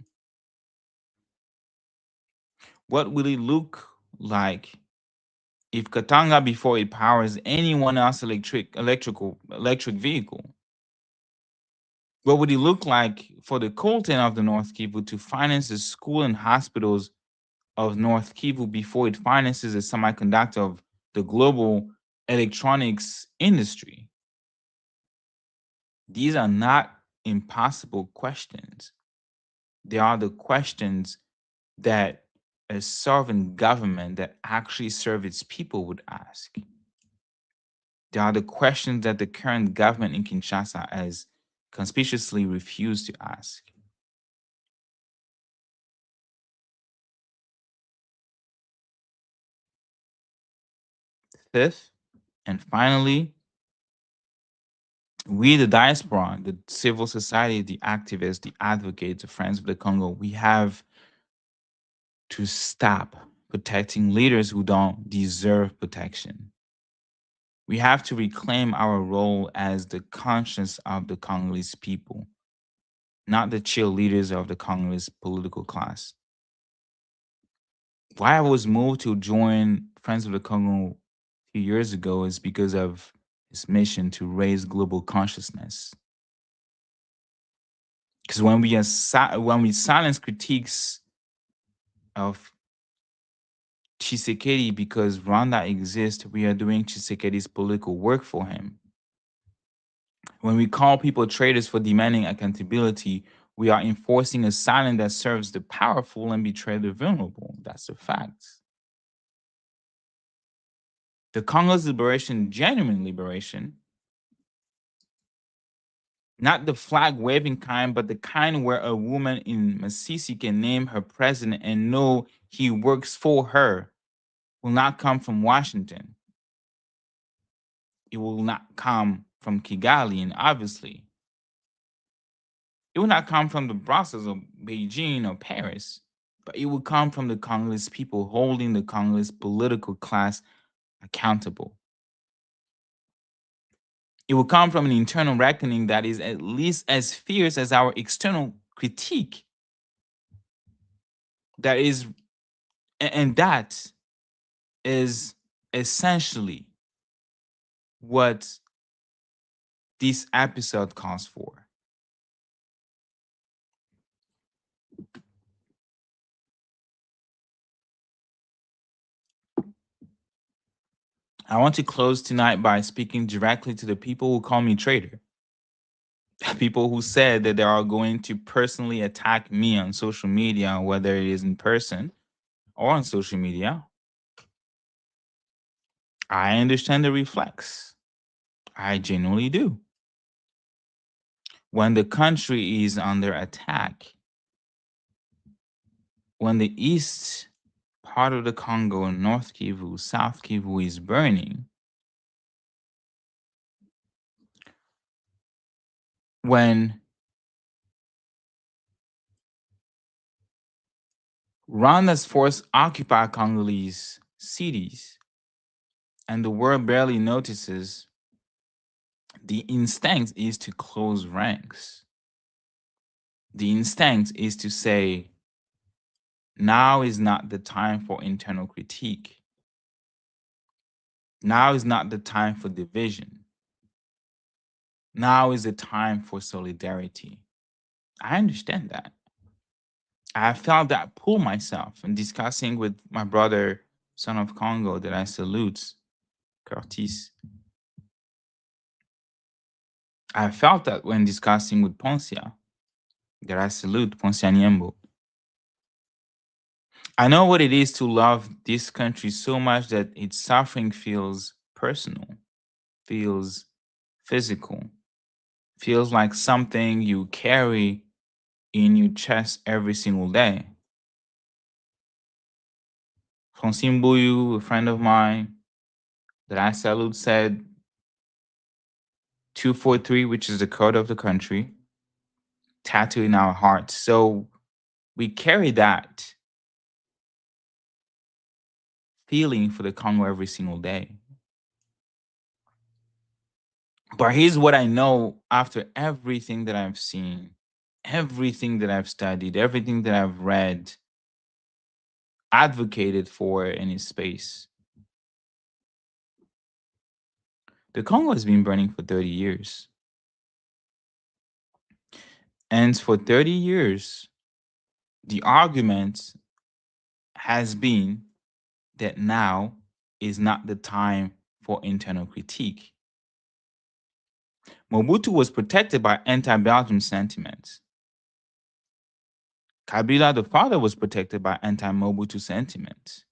What will it look like if Katanga before it powers anyone else electric vehicle? What would it look like for the Colton of the North Kivu to finance the school and hospitals of North Kivu before it finances the semiconductor of the global electronics industry? These are not impossible questions. They are the questions that a sovereign government that actually serves its people would ask. They are the questions that the current government in Kinshasa has conspicuously refused to ask. Fifth, and finally, we, the diaspora, the civil society, the activists, the advocates, the friends of the Congo, we have to stop protecting leaders who don't deserve protection. We have to reclaim our role as the conscience of the Congolese people, not the cheerleaders of the Congolese political class. Why I was moved to join Friends of the Congo a few years ago is because of his mission to raise global consciousness. Because when we silence critiques of Tshisekedi because Rwanda exists, we are doing Tshisekedi's political work for him. When we call people traitors for demanding accountability, we are enforcing a silence that serves the powerful and betray the vulnerable. That's the facts. The Congo's liberation, genuine liberation, not the flag waving kind, but the kind where a woman in Masisi can name her president and know he works for her, will not come from Washington. It will not come from Kigali, and obviously, it will not come from the Brussels or Beijing or Paris, but it will come from the Congolese people holding the Congolese political class accountable. It will come from an internal reckoning that is at least as fierce as our external critique. That is, and that is essentially what this episode calls for. I want to close tonight by speaking directly to the people who call me traitor. People who said that they are going to personally attack me on social media, whether it is in person or on social media. I understand the reflex. I genuinely do. When the country is under attack, when the east part of the Congo, North Kivu, South Kivu is burning, when Rwanda's force occupy Congolese cities and the world barely notices, the instinct is to close ranks. The instinct is to say, now is not the time for internal critique. Now is not the time for division. Now is the time for solidarity. I understand that. I felt that pull myself in discussing with my brother, son of Congo, that I salute, Curtis. I felt that when discussing with Poncia, that I salute Poncia Niembo. I know what it is to love this country so much that its suffering feels personal, feels physical, feels like something you carry in your chest every single day. Francine Bouyou, a friend of mine that I salute, said 243, which is the code of the country, tattooed in our hearts. So we carry that feeling for the Congo every single day. But here's what I know after everything that I've seen, everything that I've studied, everything that I've read, advocated for in his space. The Congo has been burning for 30 years. And for 30 years, the argument has been that now is not the time for internal critique. Mobutu was protected by anti-Belgium sentiments. Kabila the father was protected by anti-Mobutu sentiments.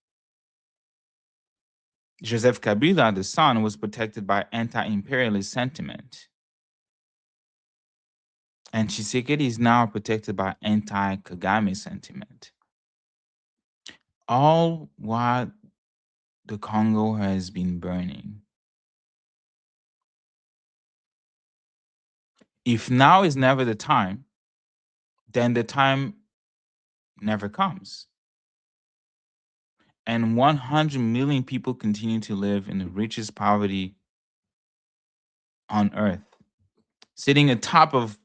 Joseph Kabila the son was protected by anti-imperialist sentiment. And Tshisekedi is now protected by anti-Kagame sentiment. All while the Congo has been burning. If now is never the time, then the time never comes. And 100 million people continue to live in the richest poverty on earth, sitting atop of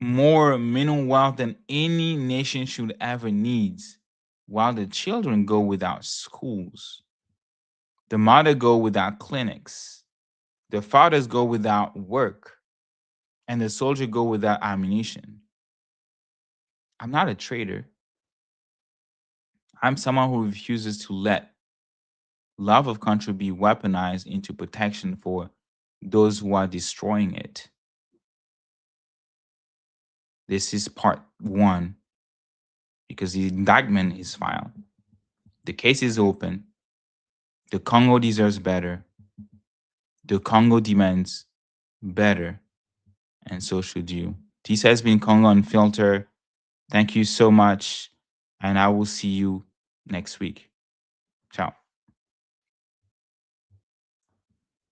more minimum wealth than any nation should ever need, while the children go without schools, the mother go without clinics, the fathers go without work, and the soldier go without ammunition. I'm not a traitor. I'm someone who refuses to let love of country be weaponized into protection for those who are destroying it. This is part one because the indictment is filed. The case is open. The Congo deserves better. The Congo demands better. And so should you. This has been Congo Unfiltered. Thank you so much. And I will see you next week. Ciao.